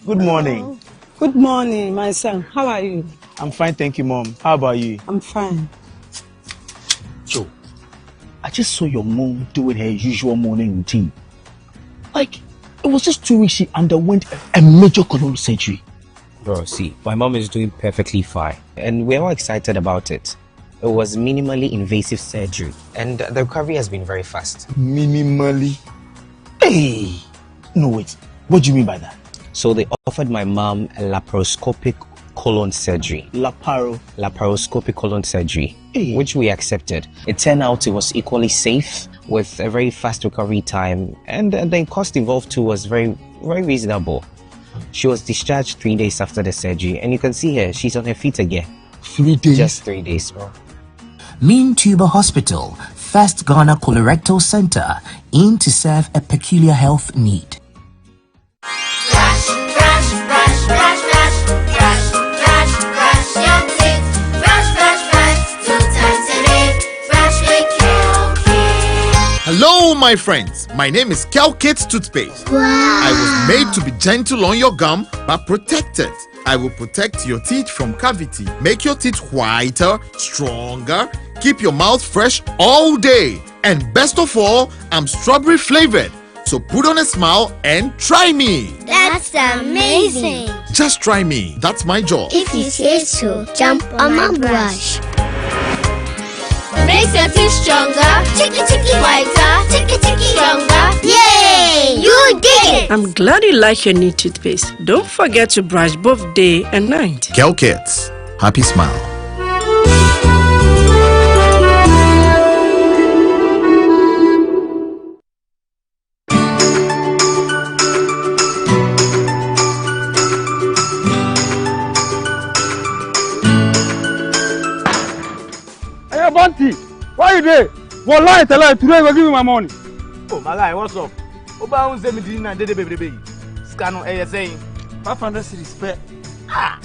good morning. Good morning, my son. How are you? I'm fine, thank you, Mom. How about you? I'm fine. Joe, I just saw your mom doing her usual morning routine. Like, it was just 2 weeks she underwent a major colon surgery. Bro, see, my mom is doing perfectly fine, and we're all excited about it. It was minimally invasive surgery, and the recovery has been very fast. Minimally? Hey! No, wait. What do you mean by that? So they offered my mom a laparoscopic colon surgery. Laparoscopic colon surgery, which we accepted. It turned out it was equally safe with a very fast recovery time, and the cost involved too was very, very reasonable. She was discharged 3 days after the surgery, and you can see her, she's on her feet again. 3 days? Just 3 days, bro. Mean Tuber Hospital, First Ghana Colorectal Center, aimed to serve a peculiar health need. Hello, my friends. My name is Calcate's Toothpaste. Wow. I was made to be gentle on your gum, but protected. I will protect your teeth from cavity, make your teeth whiter, stronger, keep your mouth fresh all day. And best of all, I'm strawberry flavored. So put on a smile and try me. That's amazing. Just try me. That's my job. If you say so, jump on my brush. Makes your teeth stronger, chicky whiter, chicky stronger. Yay! You did it! I'm glad you like your new toothpaste. Don't forget to brush both day and night. Calcates. Happy smile. Hey, Bunty, why you there? One lie, tell her today go give me my money. Oh, my guy, what's up? Oba unze me dinner dede baby. Scano ASA. 500 cedis spare. Ah.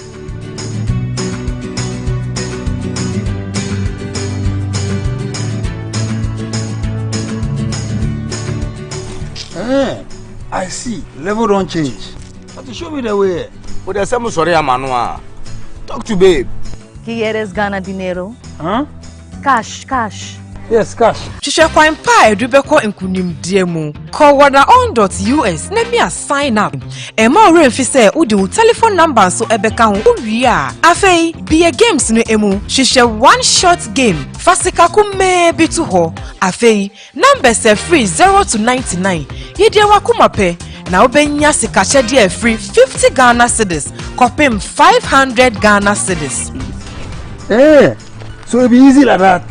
I see. Level don't change. But to show me the way. But there's some sorry, Amanua. Talk to babe. ¿Quieres ganar dinero? Huh? Cash. Yes, cash. Shisha kwa mpa edubeko nkunimdie mu. Call wadaon.us na me sign up. Ema ore mfi se udi wo telephone number so ebeka ho uwie a. Afei, be games no emu. Shisha one shot game. Fasika kume bitu ho. Afei, numbers are free 0 to 99. Yedie wakumape. Na obenya sika dia free 50 Ghana cedis. Kopim 500 Ghana cedis. Hey, so it'll be easy like that.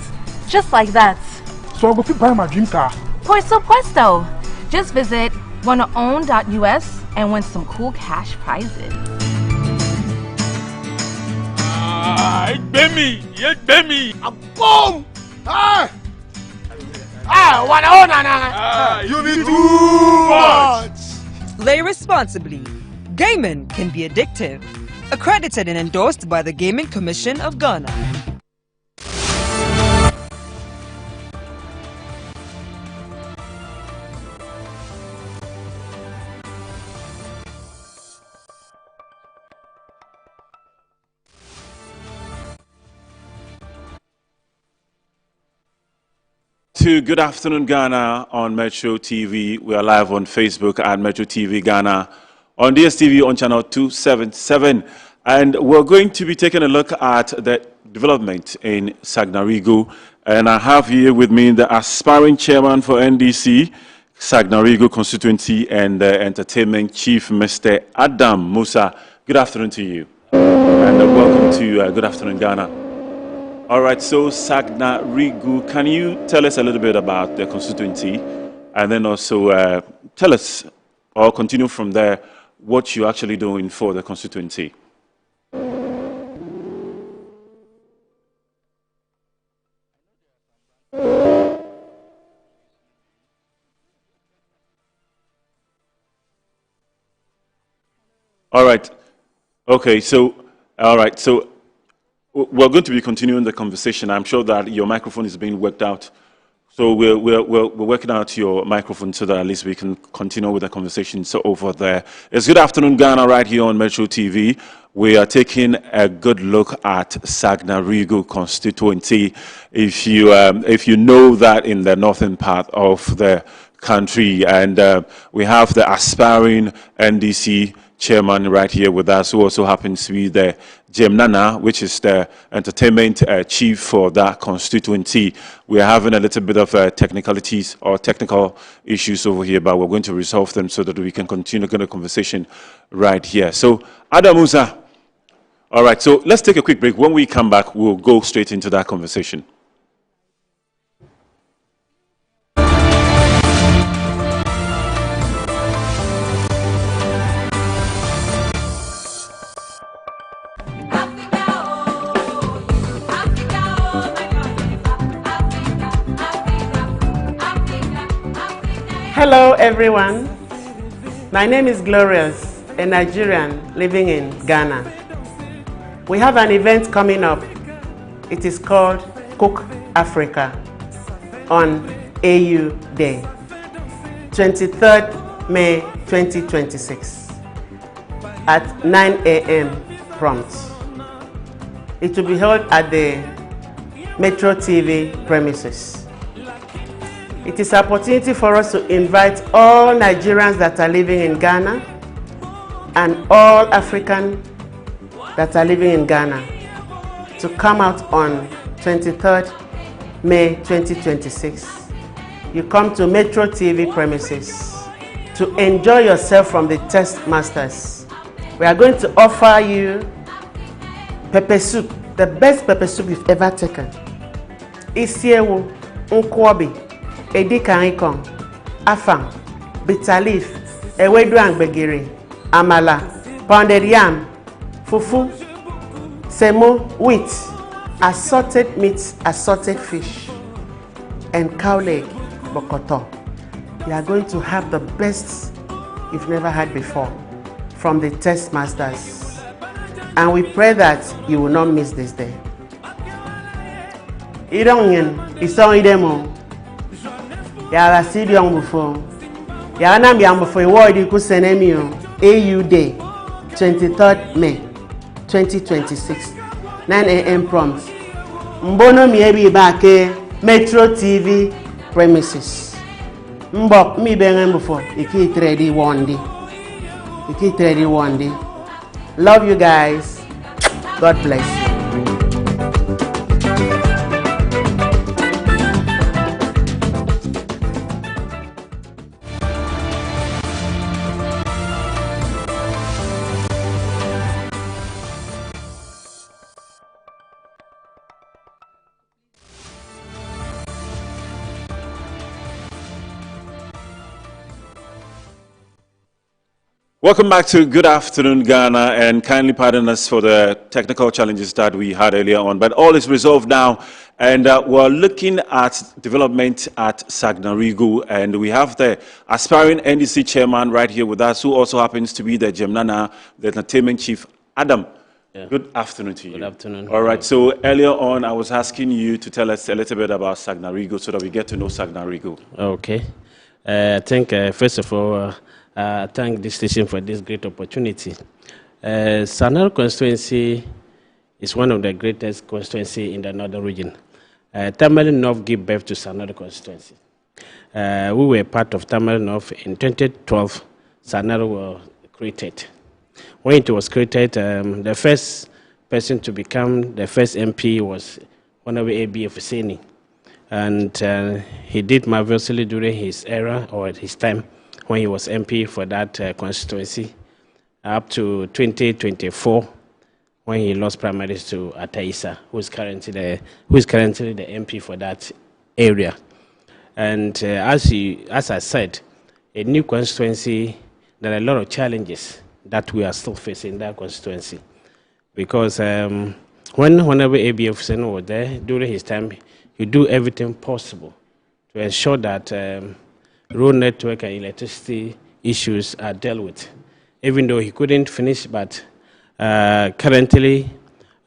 Just like that. So I'll go to buy my dream car. Por supuesto. Just visit wanaown.us and win some cool cash prizes. Baby. Boom! You be too much. Play responsibly. Gaming can be addictive. Accredited and endorsed by the Gaming Commission of Ghana. Good afternoon, Ghana on Metro TV. We are live on Facebook at Metro TV Ghana, on DSTV on channel 277. And we're going to be taking a look at the development in Sagnarigu. And I have here with me the aspiring chairman for NDC, Sagnarigu constituency, and the entertainment chief, Mr. Adam Musa. Good afternoon to you. And welcome to Good Afternoon, Ghana. All right, so Sagnarigu, can you tell us a little bit about the constituency, and then also tell us, or continue from there, what you're actually doing for the constituency? All right. Okay, so All right, so we're going to be continuing the conversation. I'm sure that your microphone is being worked out. So we're working out your microphone so that at least we can continue with the conversation. So over there, it's Good Afternoon Ghana right here on Metro TV. We are taking a good look at Sagnarigu constituency. If you know that in the northern part of the country, and we have the aspiring NDC chairman right here with us, who also happens to be the Jemnana, which is the entertainment chief for that constituency. We are having a little bit of technicalities or technical issues over here, but we're going to resolve them so that we can continue the conversation right here. So, Adam Musa. All right, so let's take a quick break. When we come back, we'll go straight into that conversation. Hello everyone, my name is Glorious, a Nigerian living in Ghana. We have an event coming up. It is called Cook Africa on AU Day, 23rd May 2026 at 9 a.m. prompt. It will be held at the Metro TV premises. It is an opportunity for us to invite all Nigerians that are living in Ghana and all Africans that are living in Ghana to come out on 23rd May 2026. You come to Metro TV premises to enjoy yourself from the test masters. We are going to offer you pepper soup, the best pepper soup you've ever taken. Isiewu, nkwobi, edikanikong, afang, bitter leaf, ewedu and gbegiri, amala, pounded yam, fufu, semo, wheat, assorted meats, assorted fish, and cow leg, bokoto. You are going to have the best you've never had before from the test masters. And we pray that you will not miss this day. It's only demo. Yara Sidion before. Yana Miam before award you could send AU Day, 23rd May 2026, 9 a.m. prompt. Mbono miebi bake Metro TV premises. Mbok mi bengen before. Iki ready one day. Iki ready one day. Love you guys. God bless you. Welcome back to Good Afternoon Ghana, and kindly pardon us for the technical challenges that we had earlier on, but all is resolved now, and we're looking at development at Sagnarigu, and we have the aspiring NDC chairman right here with us, who also happens to be the Jemnana, the entertainment chief, Adam. Yeah. Good afternoon to you. Good afternoon. All right, so earlier on I was asking you to tell us a little bit about Sagnarigu so that we get to know Sagnarigu. Okay. I think first of all, thank this station for this great opportunity. Sagnarigu constituency is one of the greatest constituency in the northern region. Tamale North gave birth to Sagnarigu constituency. We were part of Tamale North in 2012. Sagnarigu was created. When it was created, the first person to become the first MP was Honorable A.B. Fuseni. And he did marvelously during his era or his time when he was MP for that constituency, up to 2024, when he lost primaries to Ataisa, who is currently the MP for that area. And as I said, a new constituency, there are a lot of challenges that we are still facing in that constituency, because when Honorable A.B. Fuseni was there during his time, he do everything possible to ensure that road network and electricity issues are dealt with. Even though he couldn't finish, but Currently,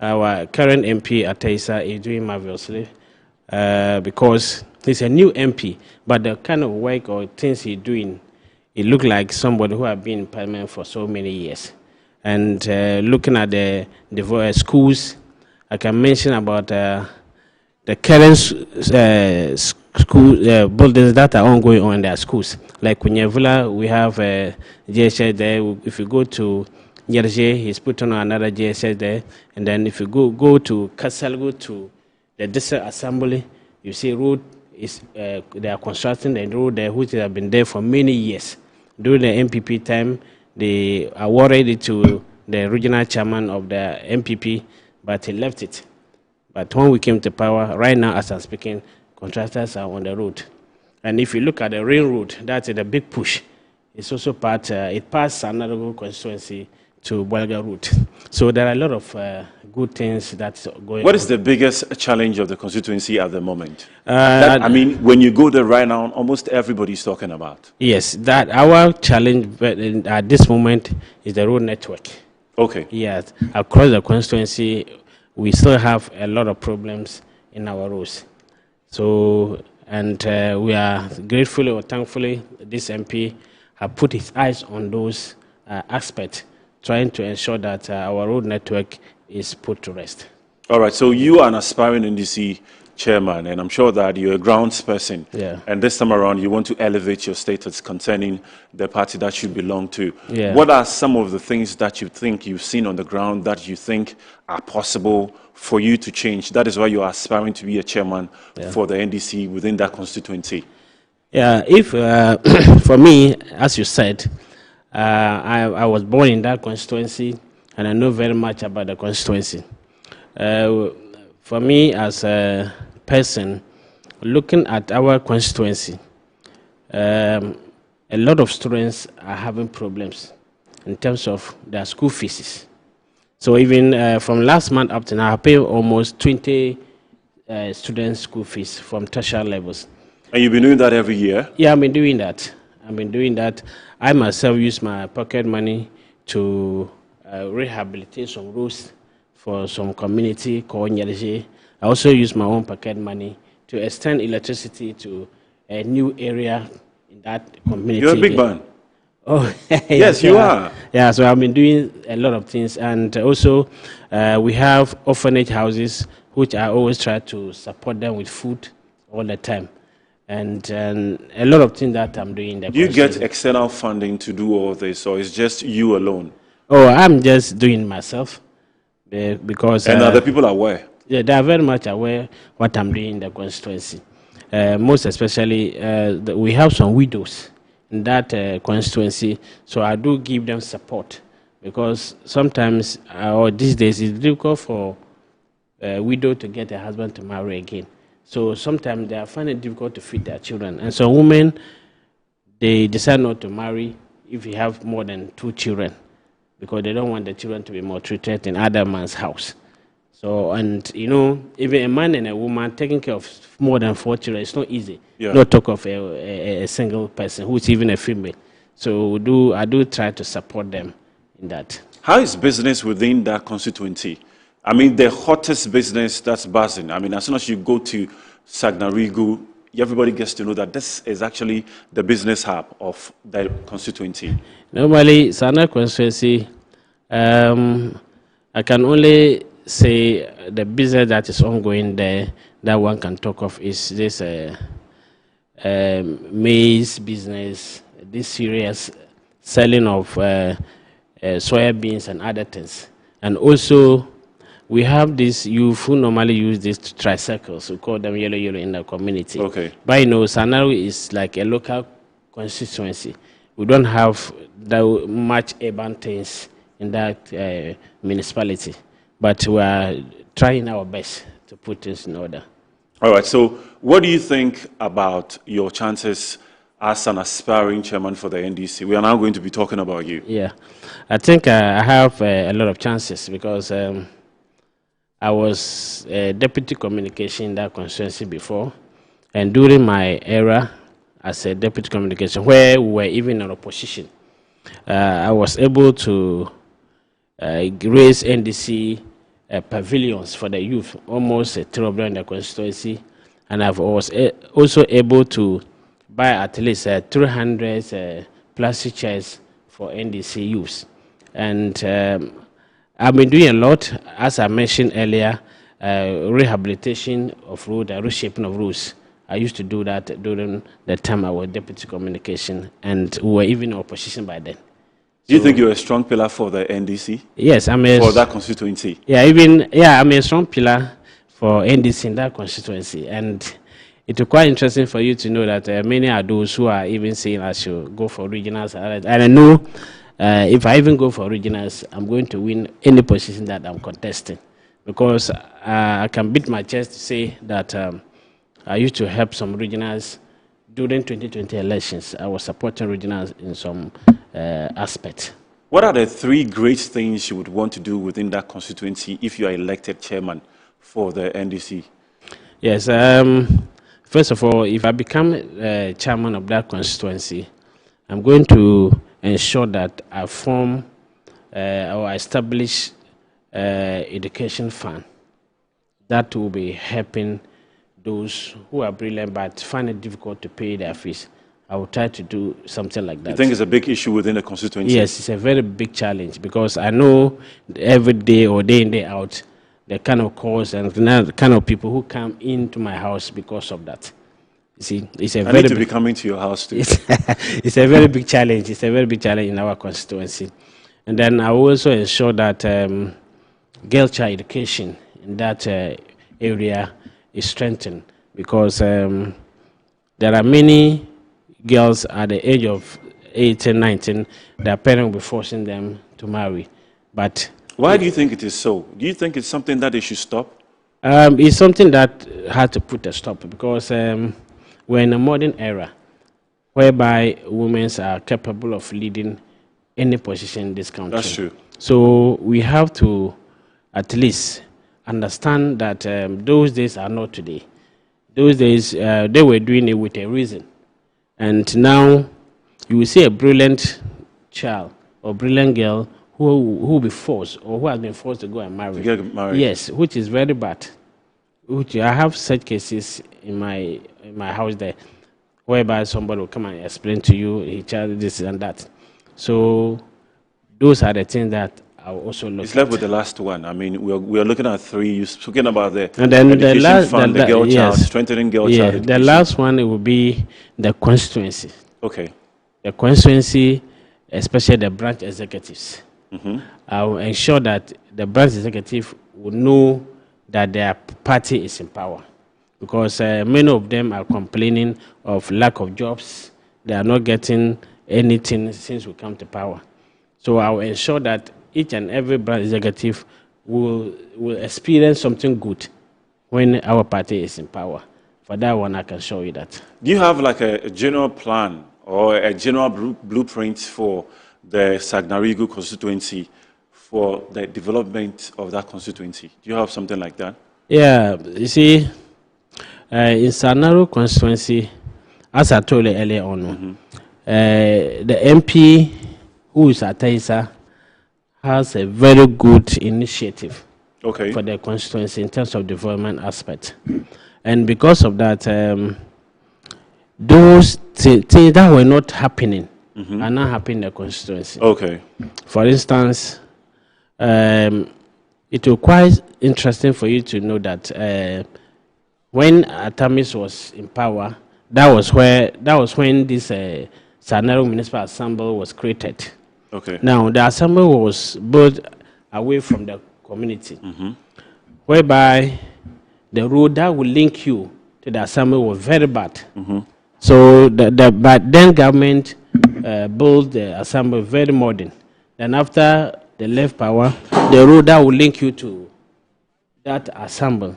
our current MP Atesa is doing marvelously because he's a new MP, but the kind of work or things he's doing, it looks like somebody who has been in Parliament for so many years. And looking at the schools, I can mention about the current school buildings that are ongoing on their schools. Like Kunyavula, we have JSS there. If you go to Nyerje, he's put on another JSS there. And then if you go to Kasalgo, to the district assembly, you see road is they are constructing the road there, which has been there for many years. During the MPP time, they awarded it to the regional chairman of the MPP, but he left it. But when we came to power, right now, as I'm speaking, contractors are on the road. And if you look at the rail road, that's a big push. It's also it passed Sagnarigu constituency to Bolga route. So there are a lot of good things that's going on. What is the biggest challenge of the constituency at the moment? I mean, when you go there right now, almost everybody's talking about. Yes, that our challenge at this moment is the road network. Okay. Yes, across the constituency, we still have a lot of problems in our roads. So, and we are gratefully or thankfully, this MP have put his eyes on those aspects, trying to ensure that our road network is put to rest. All right, so you are an aspiring NDC chairman, and I'm sure that you're a grounds person. Yeah. And this time around, you want to elevate your status concerning the party that you belong to. Yeah. What are some of the things that you think you've seen on the ground that you think are possible for you to change? That is why you are aspiring to be a chairman for the NDC within that constituency. Yeah, if for me, as you said, I was born in that constituency, and I know very much about the constituency. For me, as a person, looking at our constituency, a lot of students are having problems in terms of their school fees. So even from last month up to now, I pay almost 20 students' school fees from tertiary levels. And you've been doing that every year? Yeah, I've been doing that. I myself use my pocket money to rehabilitate some roads for some community called Nyerje. I also use my own pocket money to extend electricity to a new area in that community. You're a big man. Oh, yes, you are. Yeah, so I've been doing a lot of things. And also, we have orphanage houses, which I always try to support them with food all the time. And a lot of things that I'm doing. Do you get external funding to do all this, or it's just you alone? Oh, I'm just doing it myself. Because and other people are aware? Yeah, they are very much aware what I'm doing in the constituency. Most especially, we have some widows in that constituency, so I do give them support, because sometimes, or these days, it's difficult for a widow to get a husband to marry again. So sometimes they are finding it difficult to feed their children. And so women, they decide not to marry if you have more than 2 children, because they don't want the children to be maltreated in other man's house. So, and you know, even a man and a woman taking care of more than 4 children, it's not easy. Yeah. Not talk of a single person who's even a female. So I do try to support them in that. How is business within that constituency? I mean, the hottest business that's buzzing. I mean, as soon as you go to Sagnarigu, everybody gets to know that this is actually the business hub of the constituency. Normally, Sagnarigu constituency, I can only say the business that is ongoing there that one can talk of is this maize business, this serious selling of soya beans and other things. And also, we have this youth who normally use these tricycles. We call them yellow in the community. Okay. But you know, Sagnarigu is like a local constituency. We don't have that much urban things in that municipality. But we are trying our best to put this in order. All right. So what do you think about your chances as an aspiring chairman for the NDC? We are now going to be talking about you. Yeah. I think I have a lot of chances, because I was deputy communication in that constituency before, and during my era as a deputy communication, where we were even in opposition, I was able to raise NDC pavilions for the youth, almost 3 of them in the constituency. And I've also able to buy at least 300 plastic chairs for NDC youths. And I've been doing a lot, as I mentioned earlier, rehabilitation of road, reshaping of roads. I used to do that during the time I was deputy communication, and we were even in opposition by then. Do you think you're a strong pillar for the NDC? Yes, I'm for that constituency. I'm a strong pillar for NDC in that constituency, and it was quite interesting for you to know that many are those who are even saying I should go for regionals. And I know if I even go for regionals, I'm going to win any position that I'm contesting, because I can beat my chest to say that I used to help some regionals during 2020 elections. I was supporting regionals in some aspect. What are the 3 great things you would want to do within that constituency if you are elected chairman for the NDC? Yes, first of all, if I become chairman of that constituency, I'm going to ensure that I form or establish education fund that will be helping those who are brilliant but find it difficult to pay their fees. I will try to do something like that. You think it's a big issue within the constituency? Yes, it's a very big challenge, because I know every day or day in, day out, the kind of calls and the kind of people who come into my house because of that. You see, it's a I very need to be coming to your house too. It's a very big challenge. It's a very big challenge in our constituency. And then I will also ensure that girl child education in that area is strengthened, because there are many girls at the age of 18, 19, their parents will be forcing them to marry. But why do you think it is so? Do you think it's something that they should stop? It's something that had to put a stop, because we're in a modern era whereby women are capable of leading any position in this country. That's true. So we have to at least understand that those days are not today. Those days, they were doing it with a reason. And now you will see a brilliant child or brilliant girl who will be forced, or who has been forced to go and marry. To get married. Yes, which is very bad. Which I have such cases in my house there, whereby somebody will come and explain to you, he child this and that. So those are the things that I will also look at. It's left with the last one. I mean, we are looking at 3. You're speaking about the and then education the last, fund, the girl child, strengthening girl child education. The last one, it will be the constituency. Okay. The constituency, especially the branch executives. Mm-hmm. I will ensure that the branch executive will know that their party is in power, because many of them are complaining of lack of jobs. They are not getting anything since we come to power. So I will ensure that each and every branch executive will experience something good when our party is in power. For that one, I can show you that. Do you have like a general plan or a general blueprint for the Sagnarigu constituency for the development of that constituency? Do you have something like that? Yeah, you see, in Sagnarigu constituency, as I told you earlier on, the MP, who is Ataisa, has a very good initiative for the constituency in terms of development aspect. And because of that, those things that were not happening are now happening in the constituency. Okay. For instance, it was quite interesting for you to know that when Atamis was in power, that was when this Sagnarigu Municipal Assembly was created. Okay. Now the assembly was built away from the community, whereby the road that will link you to the assembly was very bad. So but then government built the assembly very modern. Then after they left power, the road that will link you to that assembly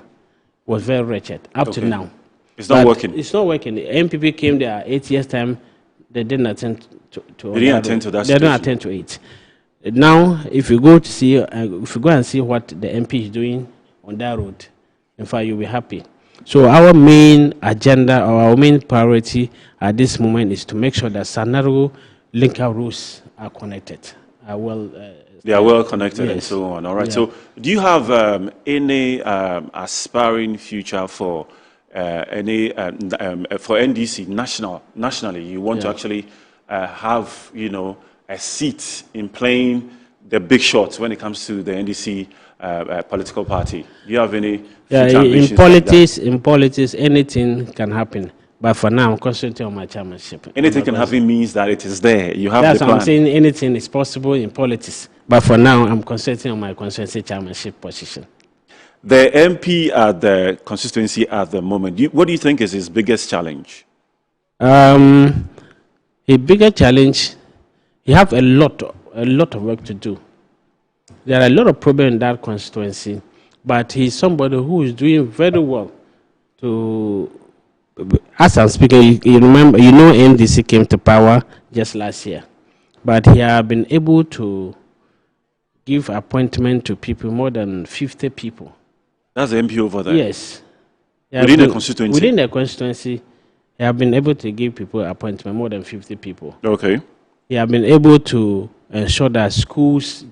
was very wretched up to now. It's not working. It's not working. The MPP came there 8 years time. They didn't attend to they didn't attend to that. They don't attend to it. Now, if you go to see, if you go and see what the MP is doing on that road, in fact, you'll be happy. So our main agenda or our main priority at this moment is to make sure that Sagnarigu link-out roads are connected. are well. They are well connected and yes. so on. All right. Yeah. So, do you have any aspiring future for for NDC nationally? You want to actually have a seat in playing the big shots when it comes to the NDC political party. Do you have any future ambitions? In politics, anything can happen. But for now, I'm concentrating on my chairmanship. Anything can happen means that it is there. You have That's the what plan. I'm saying. Anything is possible in politics. But for now, I'm concentrating on my constituency chairmanship position. The MP at the constituency at the moment, what do you think is his biggest challenge? His biggest challenge, he have a lot of work to do. There are a lot of problems in that constituency, but he's somebody who is doing very well. As I'm speaking, you remember, NDC came to power just last year, but he has been able to give appointment to people, more than 50 people. That's the MP over there? Yes. Within the constituency? Within the constituency, he has been able to give people appointment, more than 50 people. Okay. He has been able to ensure that schools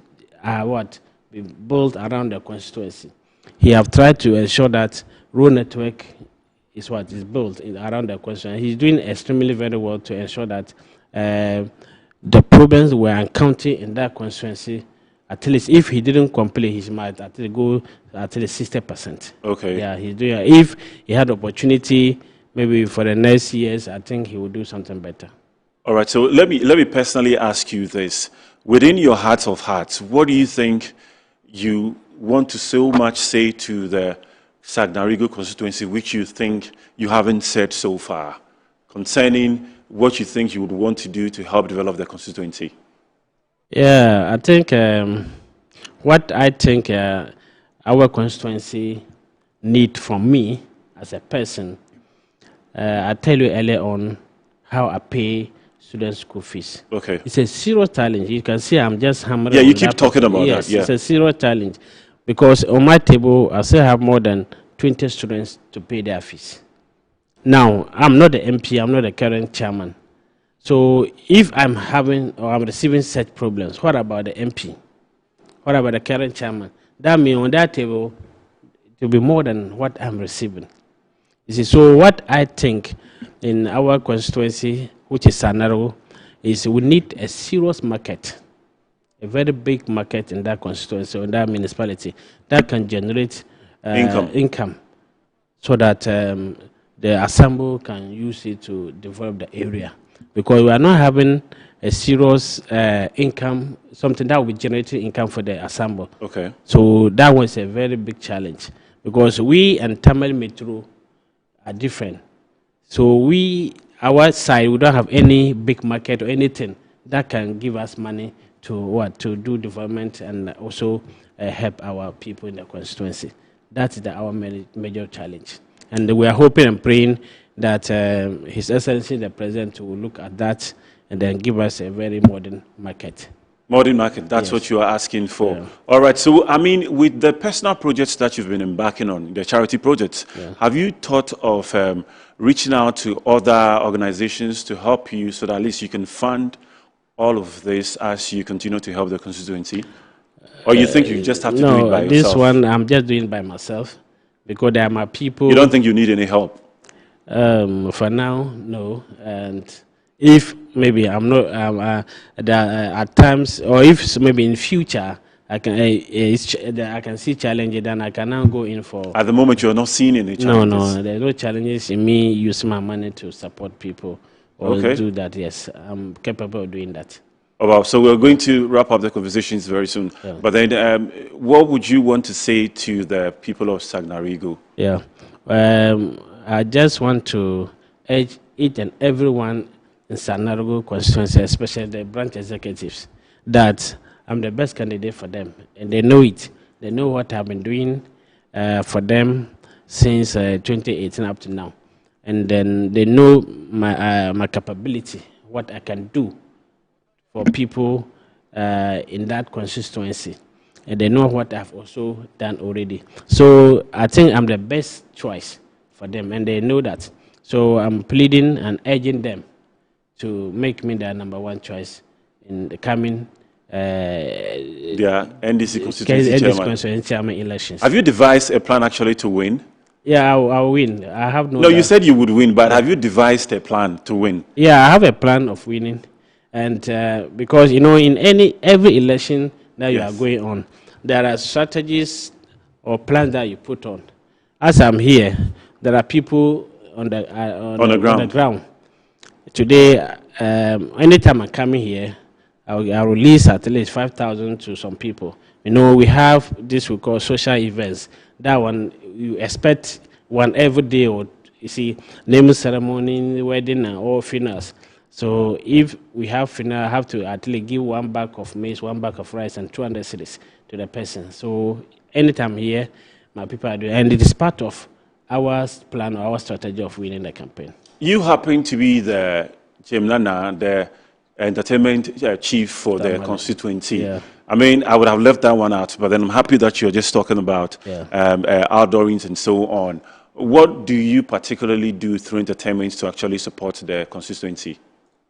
are be built around the constituency. He have tried to ensure that road network is built around the constituency. He's doing extremely very well to ensure that the problems we're encountering in that constituency, at least if he didn't complete, he might at least go at least 60%. Okay. Yeah, he's doing. If he had opportunity, maybe for the next years, I think he will do something better. All right. So let me personally ask you this: within your heart of hearts, what do you think you want to so much say to the Sagnarigu constituency, which you think you haven't said so far, concerning what you think you would want to do to help develop the constituency? Yeah, I think what I think our constituency need from me as a person, I tell you earlier on how I pay student school fees. Okay. It's a serious challenge. You can see I'm just hammering. Yeah, you on keep that talking about yes, that. Yeah. It's a serious challenge because on my table I still have more than 20 students to pay their fees. Now, I'm not the MP, I'm not the current chairman. So if I'm having or I'm receiving such problems, what about the MP? What about the current chairman? That means on that table, it will be more than what I'm receiving. You see, so what I think in our constituency, which is Sagnarigu, is we need a serious market, a very big market in that constituency, in that municipality, that can generate income so that the assembly can use it to develop the area. Because we are not having a serious income, something that will be generating income for the assembly. Okay. So that was a very big challenge because we and Tamil Metro are different. So our side, we don't have any big market or anything that can give us money to do development and also help our people in the constituency. That is our major challenge. And we are hoping and praying that His Excellency the President will look at that and then give us a very modern market. Modern market, that's what you are asking for. Yeah. All right, so I mean, with the personal projects that you've been embarking on, the charity projects, have you thought of reaching out to other organizations to help you so that at least you can fund all of this as you continue to help the constituency? Or you think you just have to do it by yourself? This one I'm just doing by myself because there are my people. You don't think you need any help? For now, no. And if maybe I'm not, at times, or if maybe in future, I can see challenges, then I can now go in for. At the moment, you're not seeing any challenges? No, there are no challenges in me using my money to support people or do that. Yes, I'm capable of doing that. Oh, wow. So we're going to wrap up the conversations very soon. Yeah. But then, what would you want to say to the people of Sagnarigu? Yeah, I just want to urge each and everyone in Sagnarigu constituency, especially the branch executives, that I'm the best candidate for them, and they know it. They know what I've been doing for them since 2018 up to now, and then they know my capability, what I can do for people in that constituency, and they know what I've also done already. So I think I'm the best choice for them, and they know that. So I'm pleading and urging them to make me their #1 choice in the coming NDC constituency chairman elections. Have you devised a plan actually to win? Yeah, I'll win. I have no. No, you said you would win, but have you devised a plan to win? Yeah, I have a plan of winning, and because in every election that you are going on, there are strategies or plans that you put on. As I'm here, there are people on the ground. Today, anytime I'm coming here, I'll release at least 5,000 to some people. We have this we call social events. That one, you expect one every day, or you see, name ceremony, wedding, and all funerals. So if we have funeral, I have to at least give 1 bag of maize, 1 bag of rice, and 200 cedis to the person. So anytime here, my people are doing, and it is part of our plan, our strategy of winning the campaign. You happen to be the Jemnana, the entertainment chief for the constituency. Yeah. I mean, I would have left that one out, but then I'm happy that you're just talking about outdoorings and so on. What do you particularly do through entertainment to actually support the constituency?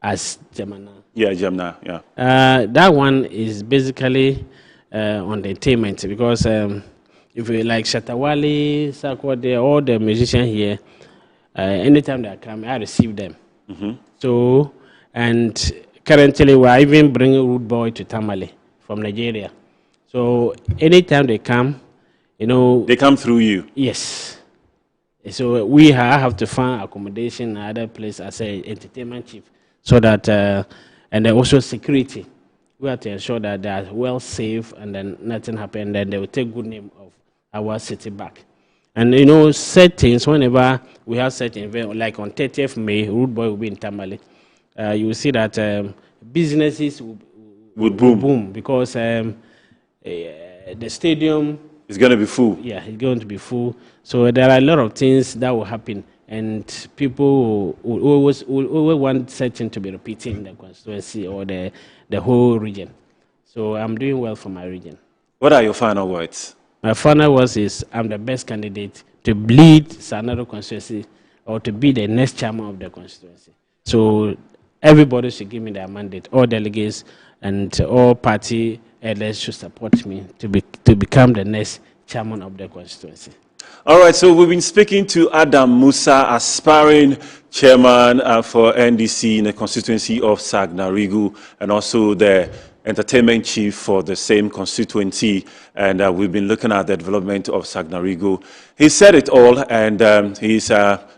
As Jemana? Yeah, Jemna, yeah. That one is basically on the entertainment, because if you like Shatawale, Sakwade, all the musicians here, anytime they come, I receive them. So, and currently we're even bringing Root Boy to Tamale from Nigeria. So anytime they come, they come through you. Yes. So we have to find accommodation in other place as a entertainment chief, so that and then also security. We have to ensure that they are well safe, and then nothing happen. Then they will take good name of our city back. And settings, whenever we have certain event, like on 30th May, Root Boy will be in Tamale. You will see that businesses would boom because the stadium is going to be full. Yeah, it's going to be full. So there are a lot of things that will happen, and people will always want certain to be repeating in the constituency or the whole region. So I'm doing well for my region. What are your final words? My final words is I'm the best candidate to lead Sagnarigu constituency, or to be the next chairman of the constituency. So everybody should give me their mandate, all delegates and all party leaders should support me to become the next chairman of the constituency. All right, so we've been speaking to Adam Musa, aspiring chairman for NDC in the constituency of Sagnarigu, and also the entertainment chief for the same constituency, and we've been looking at the development of Sagnarigu. He said it all, and he's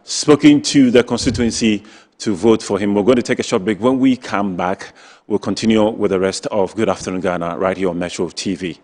spoken to the constituency to vote for him. We're going to take a short break. When we come back, we'll continue with the rest of Good Afternoon Ghana right here on Metro TV.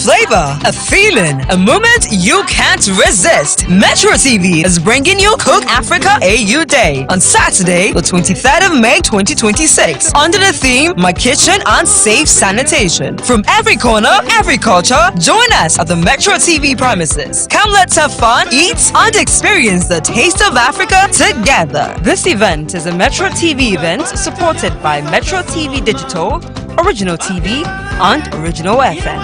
Flavor, a feeling, a moment you can't resist. Metro TV is bringing you Cook Africa AU Day on Saturday, the 23rd of May 2026, under the theme My Kitchen and Safe Sanitation. From every corner, every culture, join us at the Metro TV premises. Come, let's have fun, eat, and experience the taste of Africa together. This event is a Metro TV event supported by Metro TV Digital, Original TV, and Original FM.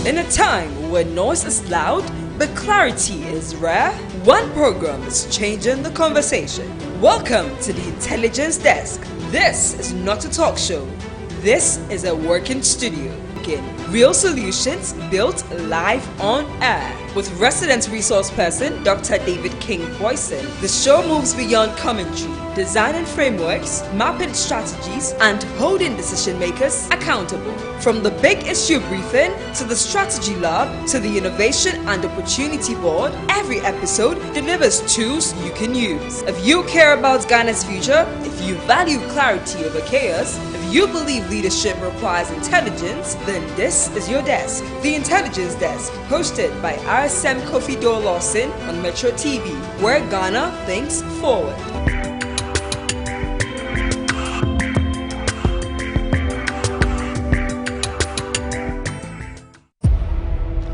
In a time where noise is loud, but clarity is rare, one program is changing the conversation. Welcome to the Intelligence Desk. This is not a talk show. This is a working studio. Real solutions built live on air. With resident resource person Dr. David King Boyson, the show moves beyond commentary, designing frameworks, mapping strategies, and holding decision makers accountable. From the big issue briefing to the strategy lab to the innovation and opportunity board, every episode delivers tools you can use. If you care about Ghana's future, if you value clarity over chaos, if you believe leadership requires intelligence, then this is your desk. The Intelligence Desk, hosted by RSM Kofi Dole Lawson on Metro TV, where Ghana thinks forward.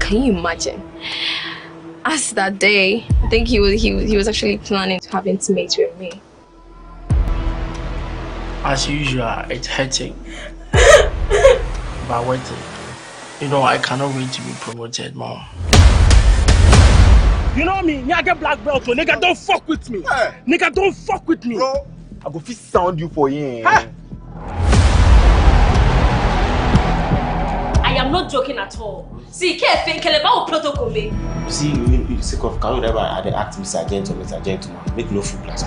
Can you imagine? As that day, I think he was actually planning to have intimacy with me. As usual, it's hectic. But wait, you know, I cannot wait to be promoted, Mom. You know me, I get black belt, so nigga don't fuck with me. Hey. Nigga don't fuck with me. Bro, I go fit sound you for him. Hey. I am not joking at all. See, can't think about protocol. See, you sick of can you never act Mr. Gentleman, Mr. Gentleman. Make no fool plus.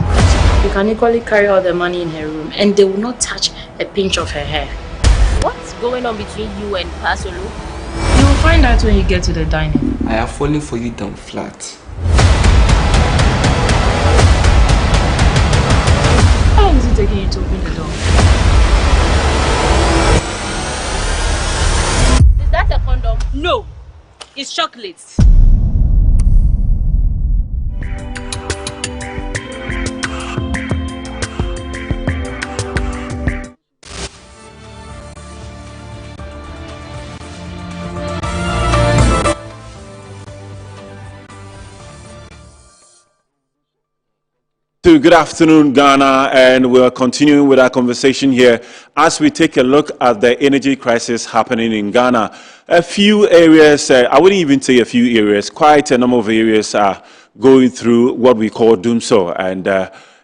You can equally carry all the money in her room and they will not touch a pinch of her hair. What's going on between you and Pasolo? You will find out when you get to the dining. I have fallen for you down flat. How long is it taking you to open the door? Is that a condom? No, it's chocolates. Good afternoon, Ghana, and we are continuing with our conversation here as we take a look at the energy crisis happening in Ghana. A few areas, I wouldn't even say a few areas, quite a number of areas are going through what we call doomsday, and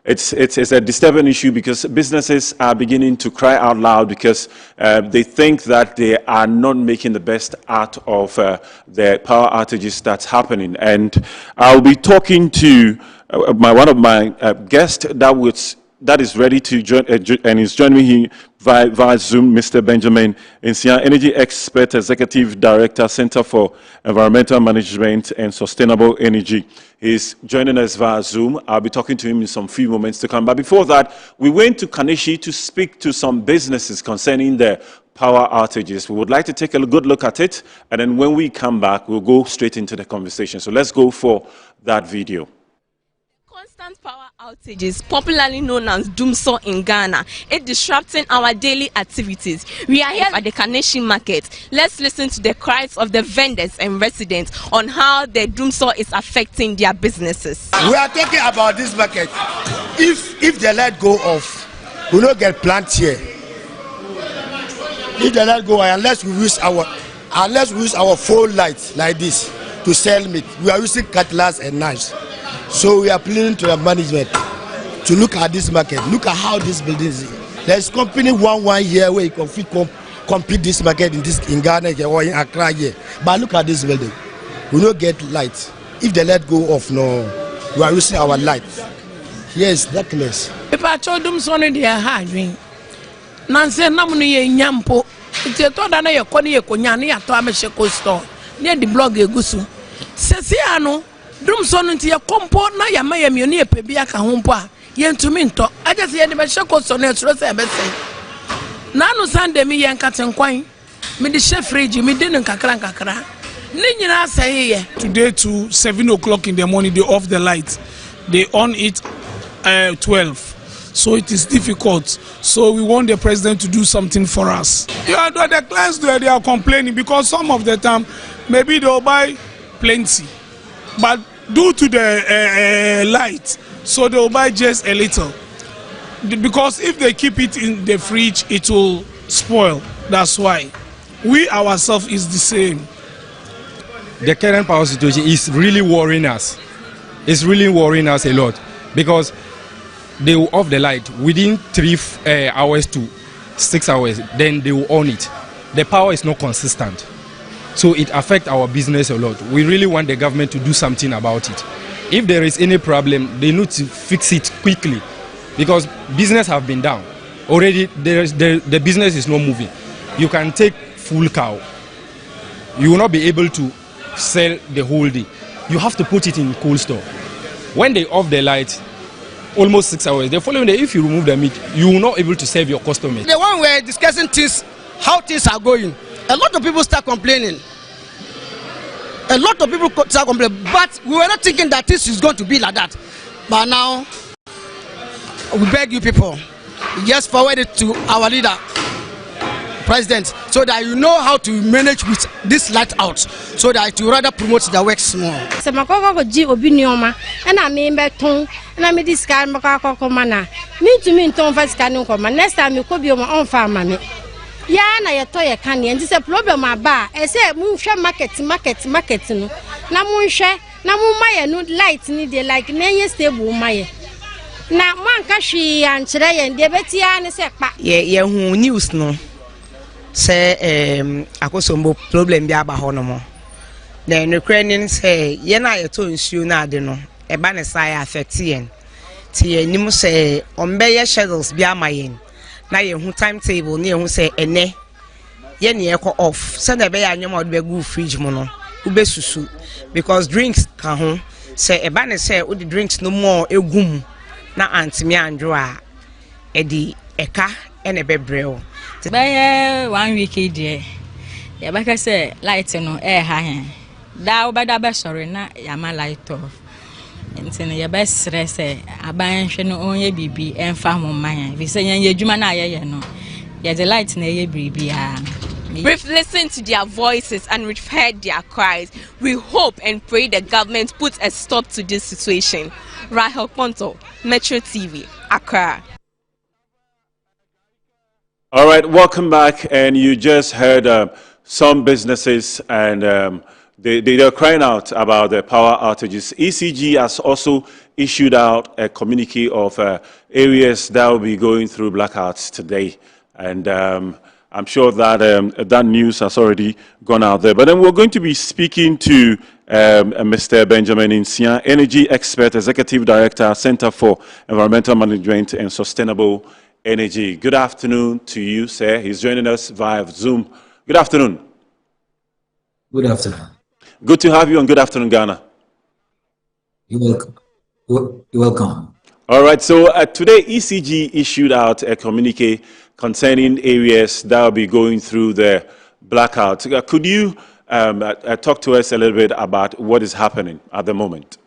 it's a disturbing issue because businesses are beginning to cry out loud because they think that they are not making the best out of the power outages that's happening. And I'll be talking to one of my guests that is ready to join and is joining me here via Zoom, Mr. Benjamin Nsia, Energy Expert, Executive Director, Center for Environmental Management and Sustainable Energy. He's joining us via Zoom. I'll be talking to him in some few moments to come. But before that, we went to Kaneshie to speak to some businesses concerning the power outages. We would like to take a good look at it, and then when we come back, we'll go straight into the conversation. So let's go for that video. Constant power outages, popularly known as doomsday in Ghana, it's disrupting our daily activities. We are here at the Kaneshie market. Let's listen to the cries of the vendors and residents on how the doomsday is affecting their businesses. We are talking about this market. If the light go off, we don't get plant here. If the light go on, unless we use our phone lights like this to sell meat, we are using cutlass and knives. So we are appealing to the management to look at this market. Look at how this building is. There's company one year where you can compete this market in Ghana or in Accra here. But look at this building. We don't get light. If the light go off, no, we are using our light. Yes, darkness. If I told them something, they are having. Nancy, Namuni Yampo. It's a told that you're calling a Konyani at Tamasheko store near the blog Gusu. Sesiano. Drum son into your compo na ya may near Pebiaka Humpa, yen to minto. I just hear the Bashako son as Nano Sunday me yan cat and quine. Me the chef rage, me didn't kakra. Nina say today to 7 o'clock in the morning they off the light. They on it 12. So it is difficult. So we want the president to do something for us. Yeah, the clients they are complaining because some of the time maybe they'll buy plenty. But due to the light, so they'll buy just a little. Because if they keep it in the fridge, it will spoil. That's why. We ourselves is the same. The current power situation is really worrying us. It's really worrying us a lot. Because they will off the light within 3 hours to 6 hours. Then they will on it. The power is not consistent. So it affects our business a lot. We really want the government to do something about it. If there is any problem, they need to fix it quickly because business have been down. Already the business is not moving. You can take full cow. You will not be able to sell the whole day. You have to put it in cold store. When they off the light, almost 6 hours, the following day, if you remove the meat, you will not be able to serve your customers. The one we're discussing things, how things are going. A lot of people start complaining. A lot of people start complaining, but we were not thinking that this is going to be like that. But now, we beg you people, just forward it to our leader, President, so that you know how to manage with this light out, so that you rather promote the works more. So makoko ji obi nioma na me beton na me discard makoko mana me to me ton first can ko ma next time ko bi o ma on fa ma me ya na ye to ye kan ye say problem aba e say mu hwe market no na mu hwe na mu maye no light ni dey like na ye stable maye na man ka hwi an kire ye de betia ne se pa ye hu news no say akosombo problem bi aba ho no mo na nukrenin say ye na ye to nsuo na ade no e ba ne sai affect yen ti ye nim say ombe ye schedules bi amayen na ye hu timetable na ye hu say ene ye ne ye ko off say na be ya anyom od be go fridge mo no ube susu because drinks ka ho say e ba ne say o the drinks no more egum na antimi anjo a e di eka ene bebreo by 1 week dey ya baka say light no e ha hen da obada be sorry na ya ma light off ntene ya be stress aban hwe no onye bibi emfa ho man vi say yan adwuma na aye no ya the light na ye bibi a. We've listened to their voices and we've heard their cries. We hope and pray the government puts a stop to this situation. Rahel Ponto, Metro TV, Accra. All right, welcome back. And you just heard some businesses and they're crying out about the power outages. ECG has also issued out a communique of areas that will be going through blackouts today. And I'm sure that that news has already gone out there. But then we're going to be speaking to Mr. Benjamin Insia, Energy Expert, Executive Director, Center for Environmental Management and Sustainable Energy. Good afternoon to you, sir. He's joining us via Zoom. Good afternoon. Good afternoon. Good to have you on Good Afternoon, Ghana. You're welcome. You're welcome. All right, so today ECG issued out a communique concerning areas that will be going through the blackout. Could you talk to us a little bit about what is happening at the moment?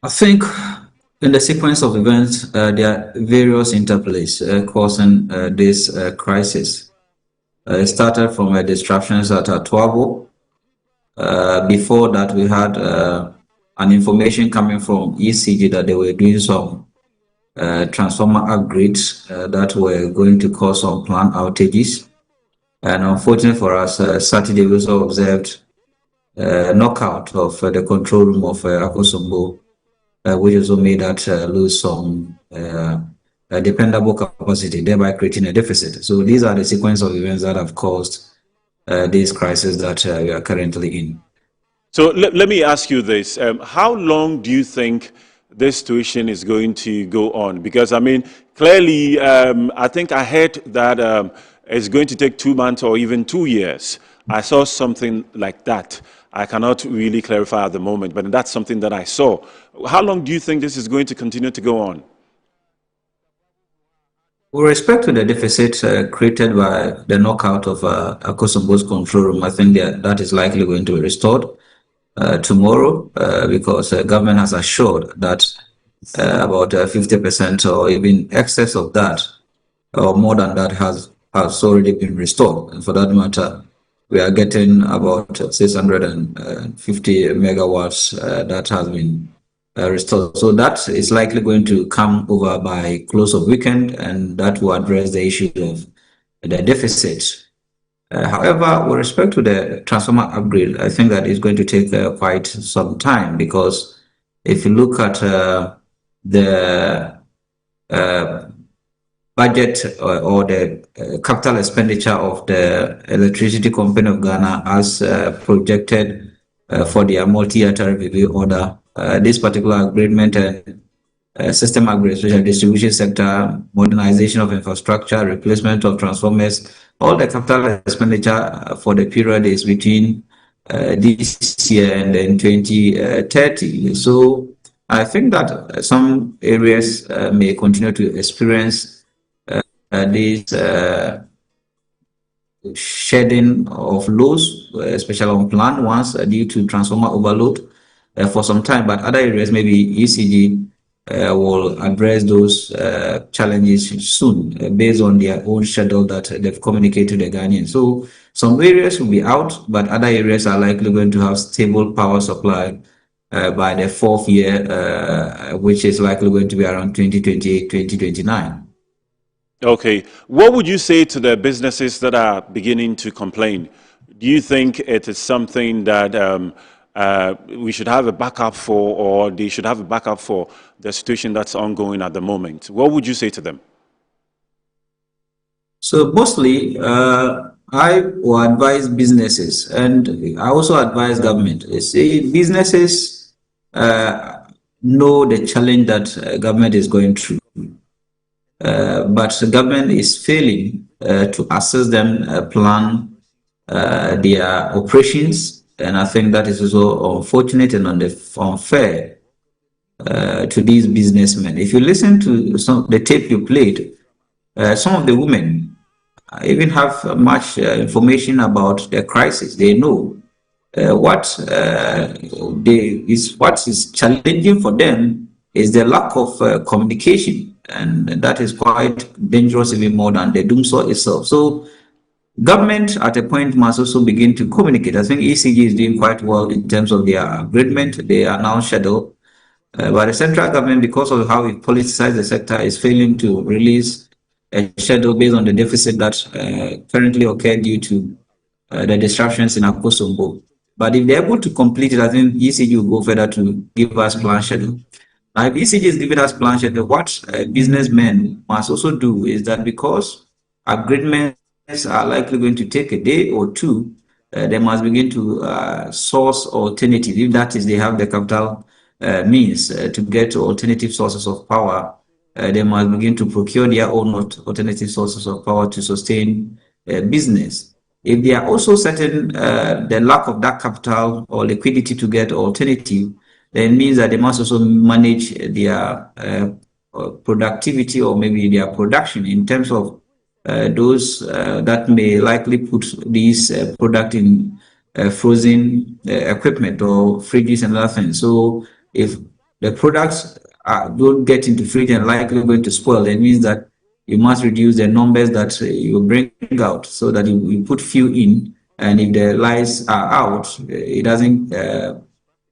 I think in the sequence of events, there are various interplays causing this crisis. It started from disruptions at Atwabo. Before that, we had an information coming from ECG that they were doing some transformer upgrades that were going to cause some plant outages. And unfortunately for us, Saturday we also observed knockout of the control room of Akosombo, which also made that lose some dependable capacity, thereby creating a deficit. So these are the sequence of events that have caused this crisis that we are currently in. So let me ask you this. How long do you think this situation is going to go on? Because, I mean, clearly, I think I heard that it's going to take 2 months or even 2 years. I saw something like that. I cannot really clarify at the moment, but that's something that I saw. How long do you think this is going to continue to go on? With respect to the deficit created by the knockout of Akosombo's control room, I think that is likely going to be restored tomorrow because the government has assured that about 50% or even excess of that or more than that has already been restored. And for that matter, we are getting about 650 megawatts that has been restored. So that is likely going to come over by close of weekend, and that will address the issue of the deficit. However, with respect to the transformer upgrade, I think that is going to take quite some time, because if you look at the budget or the capital expenditure of the Electricity Company of Ghana as projected for their multi-year tariff review order, this particular agreement and system upgrades, especially distribution sector, modernization of infrastructure, replacement of transformers, all the capital expenditure for the period is between this year and then 2030. So I think that some areas may continue to experience this shedding of loads, especially on planned ones due to transformer overload for some time, but other areas, maybe ECG will address those challenges soon based on their own schedule that they've communicated to the Ghanaians. So some areas will be out, but other areas are likely going to have stable power supply by the fourth year, which is likely going to be around 2028, 2029. Okay. What would you say to the businesses that are beginning to complain? Do you think it is something that we should have a backup for, or they should have a backup for the situation that's ongoing at the moment? What would you say to them? So mostly, I will advise businesses, and I also advise government. See, businesses know the challenge that government is going through, but the government is failing to assess them, plan their operations, and I think that is also unfortunate and unfair to these businessmen. If you listen to the tape you played, some of the women even have much information about the crisis. They know what is challenging for them is the lack of communication, and that is quite dangerous, even more than the doomsday itself. So government at a point must also begin to communicate. I think ECG is doing quite well in terms of their agreement. They are now scheduled. But the central government, because of how it politicized the sector, is failing to release a schedule based on the deficit that currently occurred due to the disruptions in Akosombo. But if they're able to complete it, I think ECG will go further to give us plan schedule. Now, if ECG is giving us plan schedule, what businessmen must also do is that because agreements are likely going to take a day or two, they must begin to source alternatives. If that is, they have the capital means to get alternative sources of power, they must begin to procure their own alternative sources of power to sustain business. If they are also certain the lack of that capital or liquidity to get alternative, then it means that they must also manage their productivity or maybe their production in terms of those that may likely put these product in frozen equipment or fridges and other things. So if the products don't get into fridge and likely going to spoil, it means that you must reduce the numbers that you bring out so that you put few in, and if the lights are out, it doesn't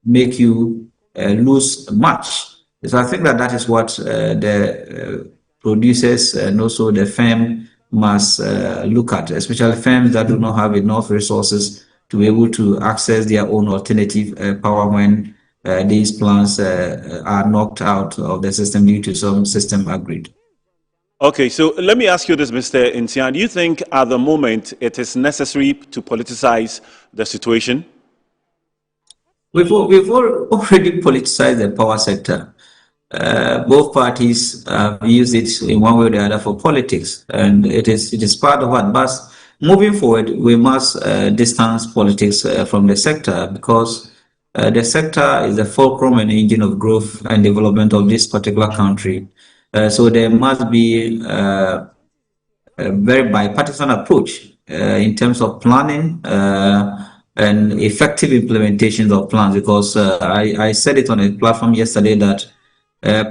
make you lose much. So I think that is what the producers and also the firm must look at, especially firms that do not have enough resources to be able to access their own alternative power when these plants are knocked out of the system due to some system upgrade. Okay, so let me ask you this, Mr. Ntian. Do you think at the moment it is necessary to politicize the situation? We've already politicized the power sector. Both parties use it in one way or the other for politics, and it is part of it. But moving forward, we must distance politics from the sector, because the sector is the fulcrum and engine of growth and development of this particular country. So there must be a very bipartisan approach in terms of planning and effective implementation of plans, because I said it on a platform yesterday that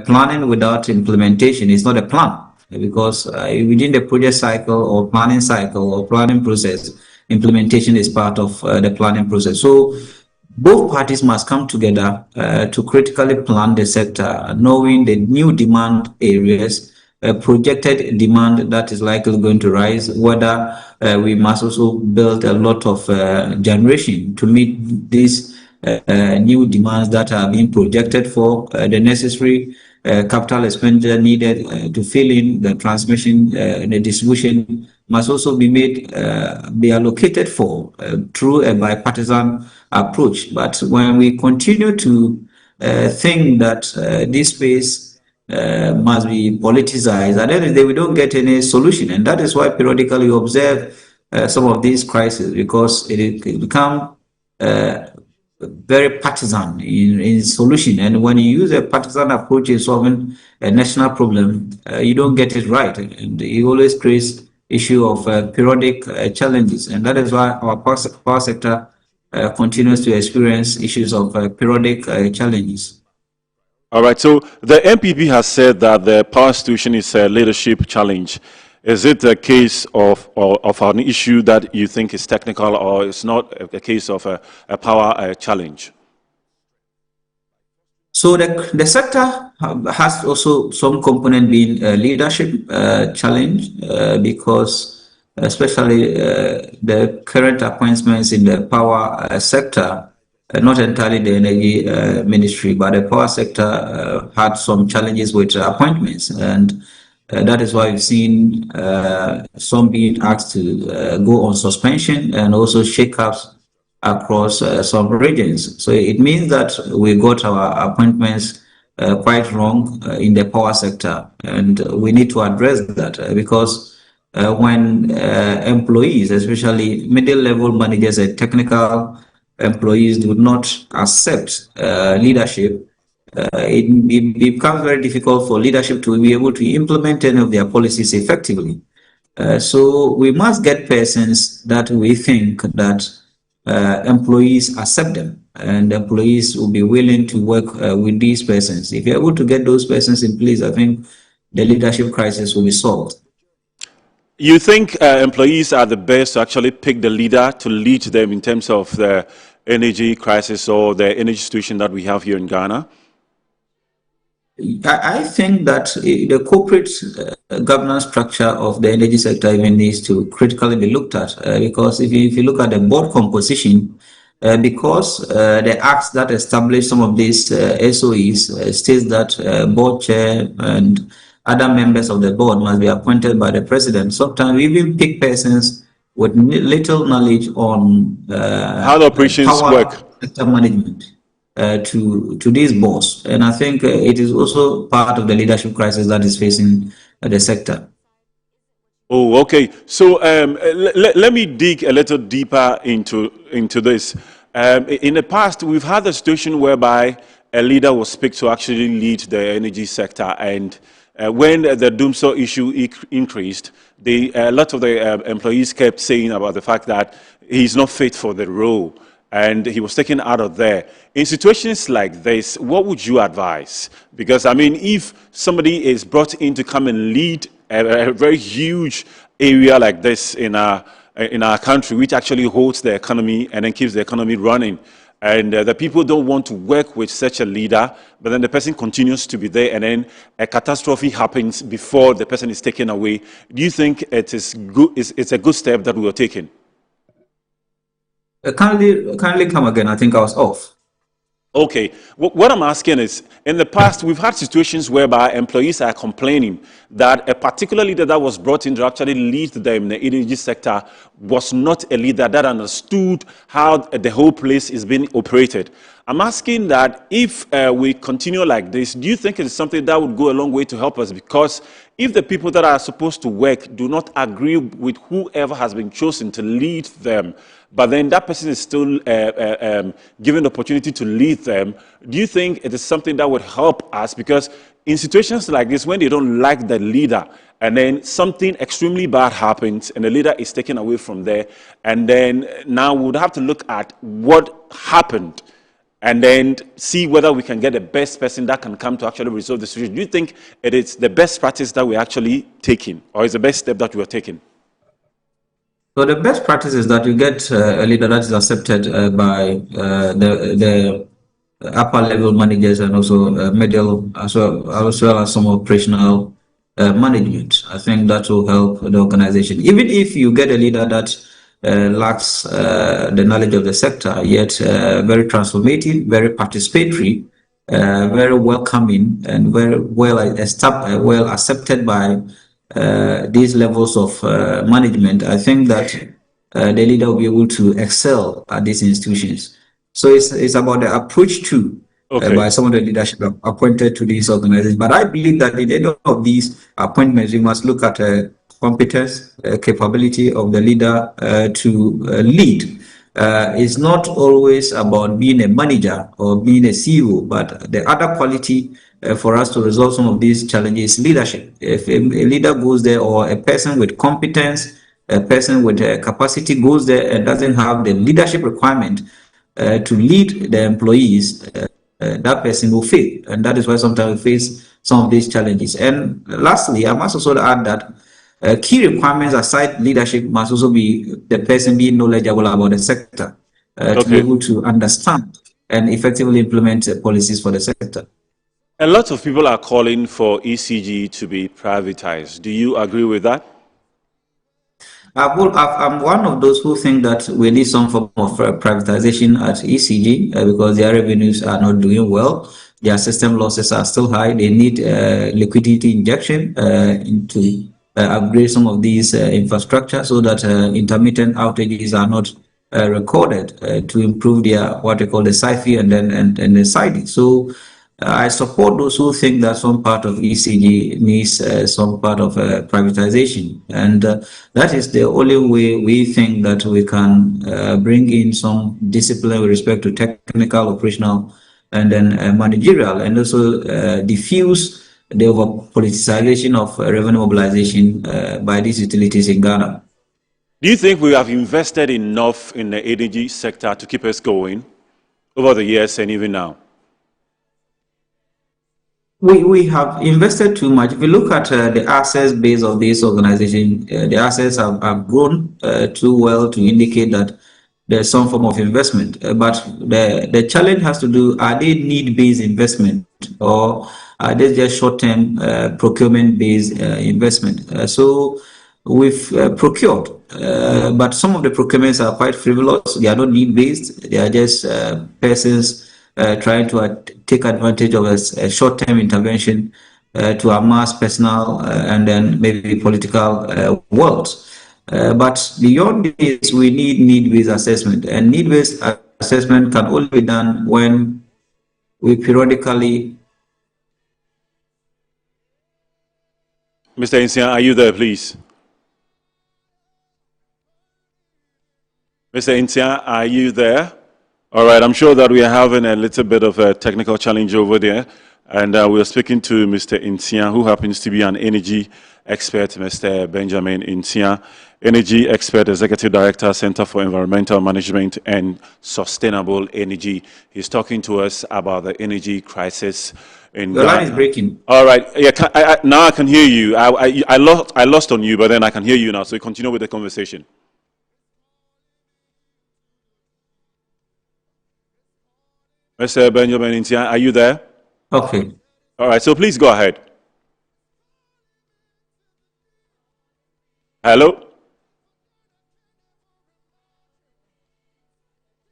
planning without implementation is not a plan, because within the project cycle or planning cycle or planning process, implementation is part of the planning process. So both parties must come together to critically plan the sector, knowing the new demand areas, projected demand that is likely going to rise, whether we must also build a lot of generation to meet these new demands that are being projected for, the necessary capital expenditure needed to fill in the transmission and the distribution must also be made, be allocated for through a bipartisan approach. But when we continue to think that this space must be politicized, at the end of the day, we don't get any solution. And that is why periodically you observe some of these crises, because it become very partisan in solution. And when you use a partisan approach in solving a national problem, you don't get it right. And it always creates issue of periodic challenges. And that is why our power sector continues to experience issues of periodic challenges. All right, so the MPP has said that the power situation is a leadership challenge. Is it a case of an issue that you think is technical, or it's not a case of a power challenge? So the sector has also some component being a leadership challenge because especially the current appointments in the power sector, not entirely the energy ministry, but the power sector had some challenges with appointments, and that is why we've seen some being asked to go on suspension and also shake-ups across some regions. So it means that we got our appointments quite wrong in the power sector, and we need to address that because when employees, especially middle-level managers and technical employees, do not accept leadership, it becomes very difficult for leadership to be able to implement any of their policies effectively. So we must get persons that we think that employees accept them, and employees will be willing to work with these persons. If you're able to get those persons in place, I think the leadership crisis will be solved. You think employees are the best to actually pick the leader to lead them in terms of the energy crisis or the energy situation that we have here in Ghana? I think that the corporate governance structure of the energy sector even needs to critically be looked at because if you look at the board composition, because the acts that establish some of these SOEs states that board chair and other members of the board must be appointed by the president. Sometimes we even pick persons with little knowledge on how the operations work, sector management. To these boards, and I think it is also part of the leadership crisis that is facing the sector. Oh, okay. So let me dig a little deeper into this. In the past, we've had a situation whereby a leader was picked to actually lead the energy sector, and when the Doomsaw issue increased, a lot of the employees kept saying about the fact that he's not fit for the role, and he was taken out of there. In situations like this, what would you advise? Because, I mean, if somebody is brought in to come and lead a very huge area like this in our country, which actually holds the economy and then keeps the economy running, and the people don't want to work with such a leader, but then the person continues to be there, and then a catastrophe happens before the person is taken away, do you think it is good? It's a good step that we are taking? Kindly come again. I think I was off. Okay. What I'm asking is, in the past, we've had situations whereby employees are complaining that a particular leader that was brought in to actually lead them in the energy sector was not a leader that understood how the whole place is being operated. I'm asking that if we continue like this, do you think it is something that would go a long way to help us? Because if the people that are supposed to work do not agree with whoever has been chosen to lead them, but then that person is still given the opportunity to lead them, do you think it is something that would help us? Because in situations like this, when they don't like the leader, and then something extremely bad happens, and the leader is taken away from there, and then now we would have to look at what happened, and then see whether we can get the best person that can come to actually resolve the situation. Do you think it is the best practice that we're actually taking, or is the best step that we are taking? So the best practice is that you get a leader that is accepted by the upper level managers and also middle, as well as some operational management. I think that will help the organization. Even if you get a leader that lacks the knowledge of the sector, yet very transformative, very participatory, very welcoming, and very well accepted by these levels of management, I think that the leader will be able to excel at these institutions. So it's about the approach too, by some of the leadership appointed to these organizations. But I believe that in any of these appointments, we must look at competence, capability of the leader to lead. It's not always about being a manager or being a CEO, but the other quality for us to resolve some of these challenges is leadership. If a leader goes there, or a person with competence, a person with capacity goes there and doesn't have the leadership requirement to lead the employees, that person will fail. And that is why sometimes we face some of these challenges. And lastly, I must also add that key requirements aside leadership must also be the person being knowledgeable about the sector to be able to understand and effectively implement policies for the sector. A lot of people are calling for ECG to be privatized. Do you agree with that? I'm one of those who think that we need some form of privatization at ECG because their revenues are not doing well. Their system losses are still high. They need liquidity injection to upgrade some of these infrastructure so that intermittent outages are not recorded to improve their what they call the SIFI and the SIDI. So I support those who think that some part of ECG needs some part of privatization, and that is the only way we think that we can bring in some discipline with respect to technical, operational, and then managerial, and also diffuse the over-politicization of revenue mobilization by these utilities in Ghana. Do you think we have invested enough in the energy sector to keep us going over the years and even now? We have invested too much. If you look at the assets base of this organization, the assets have grown too well to indicate that there's some form of investment. But the challenge has to do, are they need-based investment or are they just short-term procurement-based investment? So we've procured, but some of the procurements are quite frivolous. They are not need-based. They are just persons trying to take advantage of a short-term intervention to amass personal and then maybe political wealth. But beyond this, we need need-based assessment. And need-based assessment can only be done when we periodically... Mr. Insia, are you there, please? Mr. Insia, are you there? All right, I'm sure that we are having a little bit of a technical challenge over there. And we're speaking to Mr. Intia, who happens to be an energy expert, Mr. Benjamin Intia, Energy Expert, Executive Director, Center for Environmental Management and Sustainable Energy. He's talking to us about the energy crisis in Ghana. The line is breaking. All right, yeah, now I can hear you. I lost on you, but then I can hear you now, so we continue with the conversation. Mr. Benjamin Intia, are you there? Okay. All right, so please go ahead. Hello?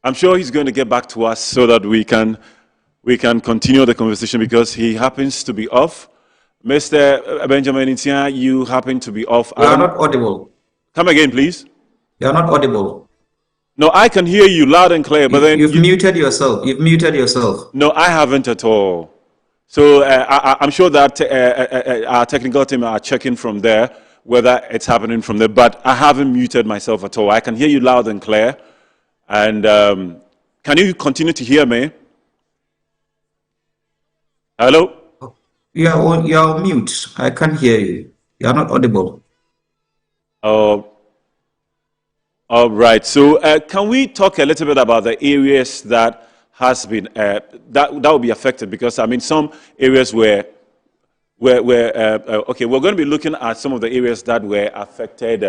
I'm sure he's going to get back to us so that we can continue the conversation because he happens to be off. Mr. Benjamin Intia, you happen to be off. You are not audible. Come again, please. You are not audible. No, I can hear you loud and clear, but then... You've muted yourself. You've muted yourself. No, I haven't at all. So I'm sure that our technical team are checking from there whether it's happening from there, but I haven't muted myself at all. I can hear you loud and clear. And can you continue to hear me? Hello? You're on mute. I can't hear you. You're not audible. All right. So can we talk a little bit about the areas that has been that will be affected? Because I mean, some areas okay, we're going to be looking at some of the areas that were affected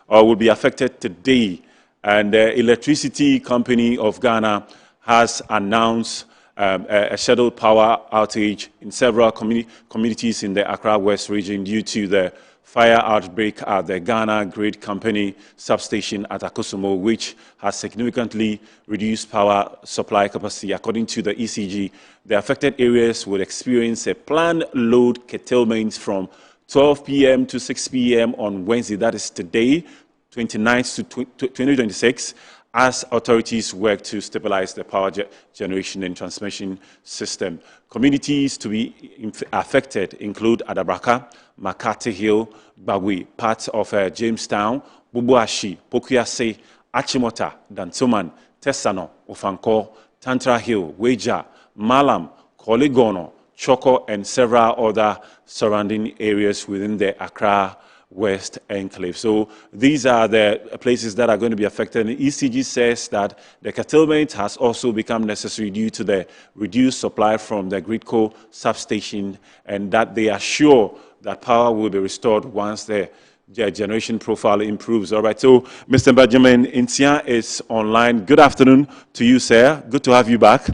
or will be affected today. And the Electricity Company of Ghana has announced a scheduled power outage in several communities in the Accra West region due to the fire outbreak at the Ghana Grid Company substation at Akosombo, which has significantly reduced power supply capacity. According to the ECG, the affected areas will experience a planned load curtailment from 12 p.m. to 6 p.m. on Wednesday, that is today, 29th to 2026, as authorities work to stabilize the power generation and transmission system. Communities to be affected include Adabraka, Makati Hill, Bagui, parts of Jamestown, Bubuashi, Pokuase, Achimota, Dantuman, Tesano, Ofanko, Tantra Hill, Weja, Malam, Koligono, Choko, and several other surrounding areas within the Accra West Enclave. So these are the places that are going to be affected. And ECG says that the curtailment has also become necessary due to the reduced supply from the Gridco substation, and that they are sure that power will be restored once the generation profile improves. All right, so Mr. Benjamin Intia is online. Good afternoon to you, sir. Good to have you back.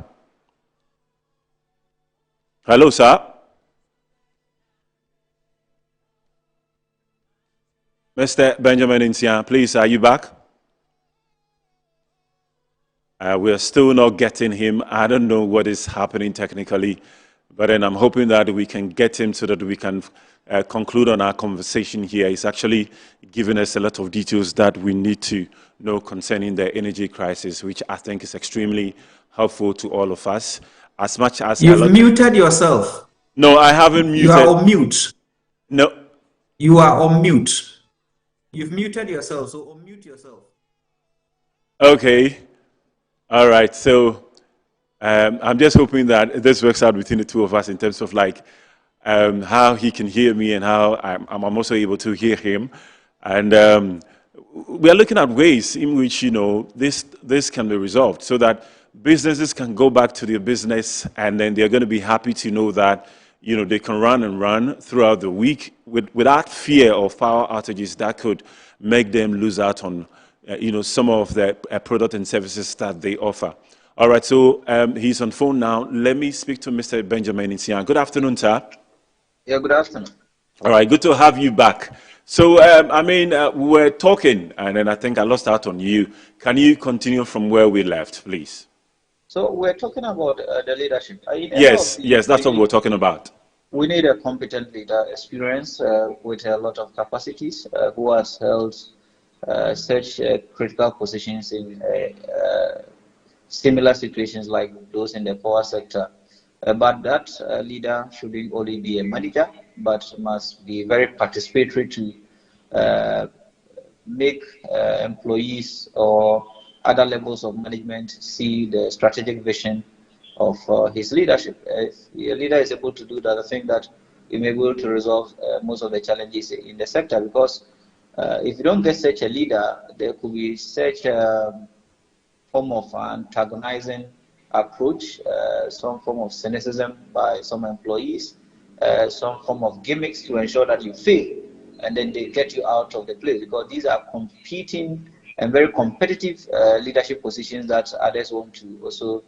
Hello, sir. Mr. Benjamin Intia, please, are you back? We're still not getting him. I don't know what is happening technically, but then I'm hoping that we can get him so that we can conclude on our conversation here. He's actually giving us a lot of details that we need to know concerning the energy crisis, which I think is extremely helpful to all of us. As much as you've muted yourself. No, I haven't muted. You are on mute. No. You are on mute. You've muted yourself, so unmute yourself. Okay. All right. So I'm just hoping that this works out between the two of us in terms of like how he can hear me and how I'm also able to hear him. And we are looking at ways in which, you know, this can be resolved so that businesses can go back to their business, and then they're going to be happy to know that, you know, they can run throughout the week without fear of power outages that could make them lose out on, you know, some of the product and services that they offer. All right, so he's on phone now. Let me speak to Mr. Benjamin Insian. Good afternoon, sir. Yeah, good afternoon. All right, good to have you back. So, I mean, we were talking, and then I think I lost out on you. Can you continue from where we left, please? So we're talking about the leadership. Yes, that's what we're talking about. We need a competent leader, experienced with a lot of capacities, who has held such critical positions in similar situations like those in the power sector. But that leader shouldn't only be a manager, but must be very participatory to make employees or other levels of management see the strategic vision of his leadership. If a leader is able to do that, I think that we may be able to resolve most of the challenges in the sector, because if you don't get such a leader, there could be such a form of antagonizing approach, some form of cynicism by some employees, some form of gimmicks to ensure that you fail, and then they get you out of the place, because these are competing and very competitive leadership positions that others want to also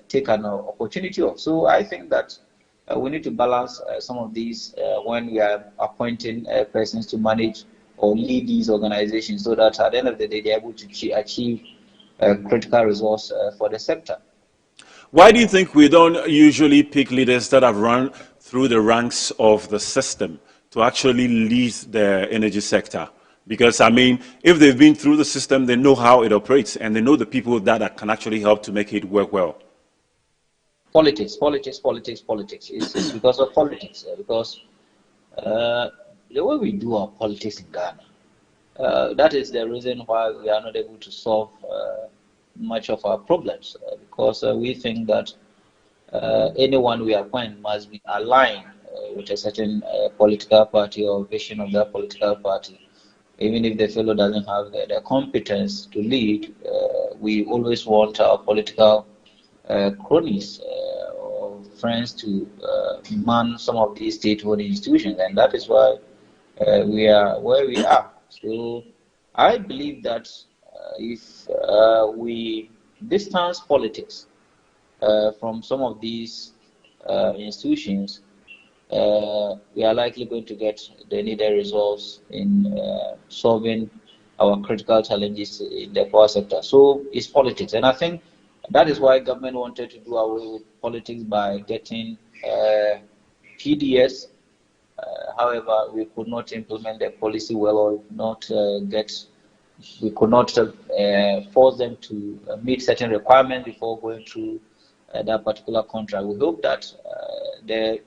take an opportunity of. So I think that we need to balance some of these when we are appointing persons to manage or lead these organizations, so that at the end of the day they're able to achieve critical results for the sector. Why do you think we don't usually pick leaders that have run through the ranks of the system to actually lead the energy sector? Because, I mean, if they've been through the system, they know how it operates, and they know the people that can actually help to make it work well. Politics. It's because of politics. Because the way we do our politics in Ghana, that is the reason why we are not able to solve much of our problems. Because we think that anyone we appoint must be aligned with a certain political party or vision of that political party. Even if the fellow doesn't have the competence to lead, we always want our political cronies or friends to man some of these state-owned institutions, and that is why we are where we are. So I believe that if we distance politics from some of these institutions, we are likely going to get the needed results in solving our critical challenges in the power sector. So it's politics, and I think that is why government wanted to do away with politics by getting PDS. However, we could not implement the policy well, or we could not force them to meet certain requirements before going through that particular contract. We hope that the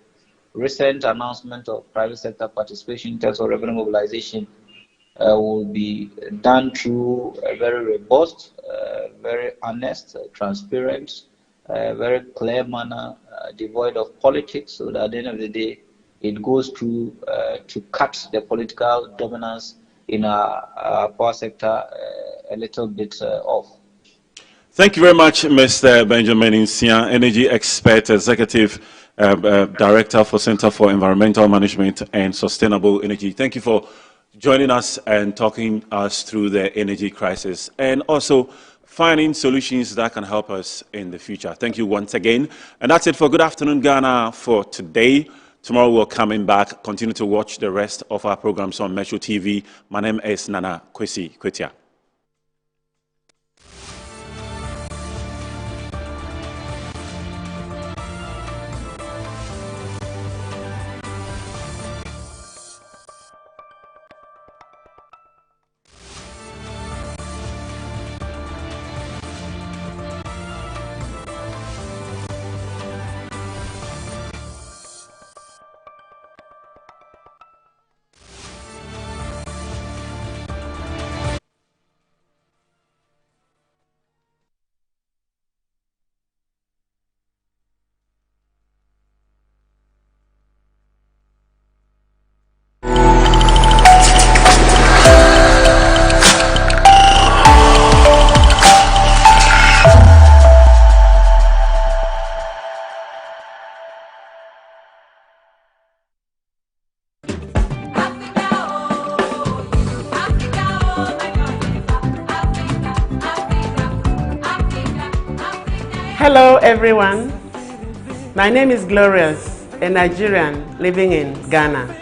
recent announcement of private sector participation in terms of revenue mobilization will be done through a very robust, very honest, transparent, very clear manner, devoid of politics, so that at the end of the day, it goes to cut the political dominance in our power sector a little bit off. Thank you very much, Mr. Benjamin Insia, Energy Expert, Executive Director for Center for Environmental Management and Sustainable Energy. Thank you for joining us and talking us through the energy crisis and also finding solutions that can help us in the future. Thank you once again. And that's it for Good Afternoon Ghana for today. Tomorrow we're coming back. Continue to watch the rest of our programs on Metro TV. My name is Nana Kwesi Kwetia. Hello everyone, my name is Glorious, a Nigerian living in Ghana.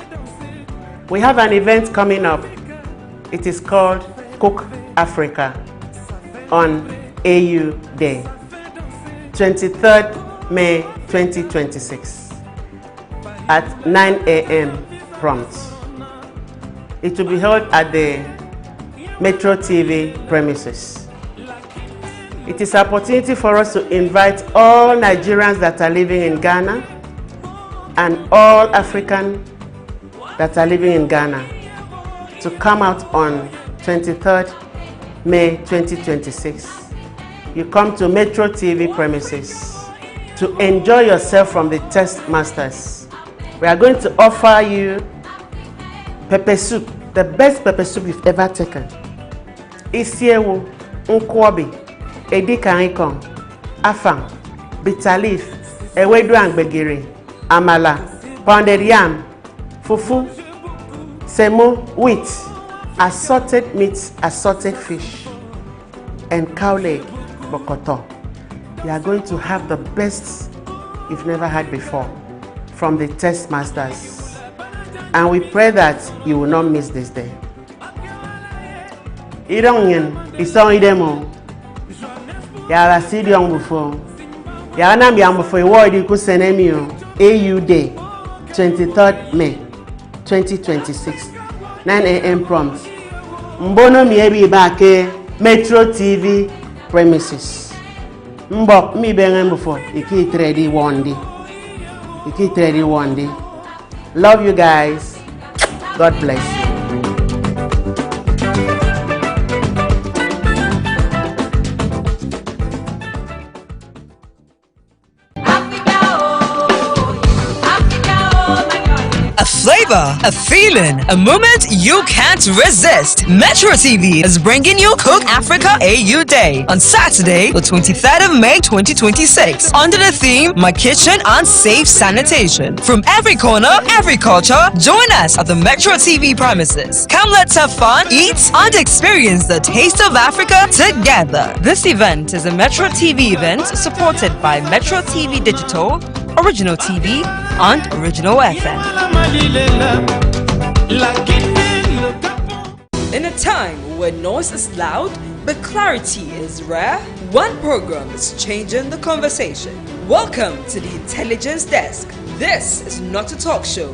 We have an event coming up. It is called Cook Africa on AU Day, 23rd May 2026 at 9 a.m. prompt. It will be held at the Metro TV premises. It is an opportunity for us to invite all Nigerians that are living in Ghana and all Africans that are living in Ghana to come out on 23rd May 2026. You come to Metro TV premises to enjoy yourself from the test masters. We are going to offer you pepper soup, the best pepper soup you've ever taken. Isiewu, nkwobi, edi kanikon, afang, bitter leaf, ewedu and begiri, amala, pounded yam, fufu, semo, wheat, assorted meats, assorted fish, and cow leg, bokoto. You are going to have the best you've never had before from the test masters. And we pray that you will not miss this day. Irongen, isong idemo. Yara Sidion before. Yana Miam before award you could send AU Day, 23rd May 2026, 9 a.m. prompt. Mbono miebi bake Metro TV premises. Mbok mi bengen before. Iki ready one day. Iki ready one day. Love you guys. God bless you. A feeling, a moment you can't resist. Metro TV is bringing you Cook Africa AU Day on Saturday, the 23rd of May 2026, under the theme My Kitchen and Safe Sanitation. From every corner, every culture, join us at the Metro TV premises. Come, let's have fun, eat, and experience the taste of Africa together. This event is a Metro TV event supported by Metro TV Digital, Original TV, and Original FM. In a time where noise is loud but clarity is rare, one program is changing the conversation. Welcome to the Intelligence Desk. This is not a talk show.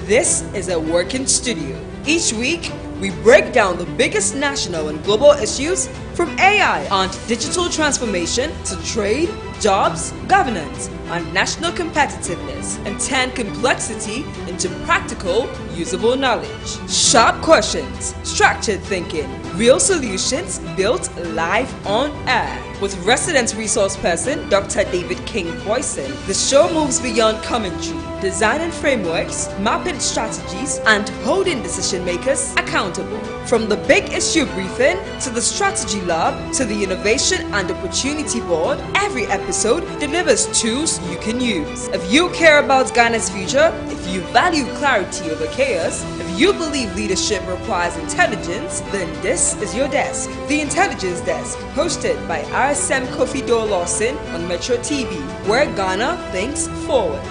This is a working studio. Each week, we break down the biggest national and global issues From AI and digital transformation to trade, jobs, governance, and national competitiveness, and turn complexity into practical, usable knowledge. Sharp questions, structured thinking, real solutions built live on air. With resident resource person Dr. David King Boyson, the show moves beyond commentary, designing frameworks, mapping strategies, and holding decision makers accountable. From the big issue briefing to the strategy lab to the innovation and opportunity board, every episode delivers tools you can use. If you care about Ghana's future, if you value clarity over chaos, if you believe leadership requires intelligence, then this is your desk. The Intelligence Desk, hosted by RSM Kofi Dole Lawson on Metro TV, where Ghana thinks forward.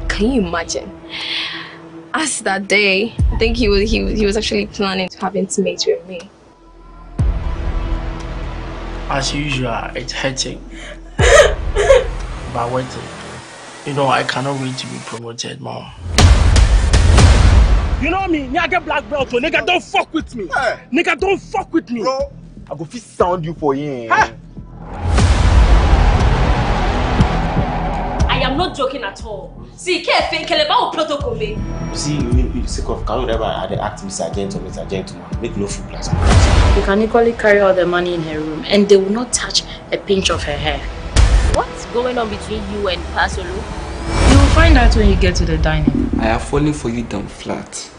Can you imagine? As that day, I think he was actually planning to have intimacy with me. As usual, it's hurting. But wait, I cannot wait to be promoted, Mom. You know me, I get black belt, so nigga don't fuck with me. Hey. Nigga don't fuck with me. Bro, I go fit sound you for him. Hey. I am not joking at all. See, protocol. See, you sick of can you never act Mr. Gentleman, make no fool plus. You can equally carry all the money in her room and they will not touch a pinch of her hair. What's going on between you and Pasolu? You will find out when you get to the dining. I have fallen for you down flat.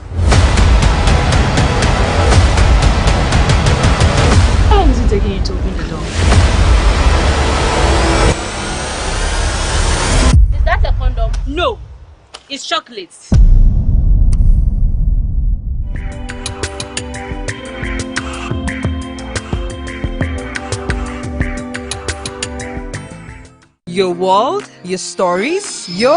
How long is it taking you to open the door? Is that a condom? No, it's chocolates. Your world, your stories, your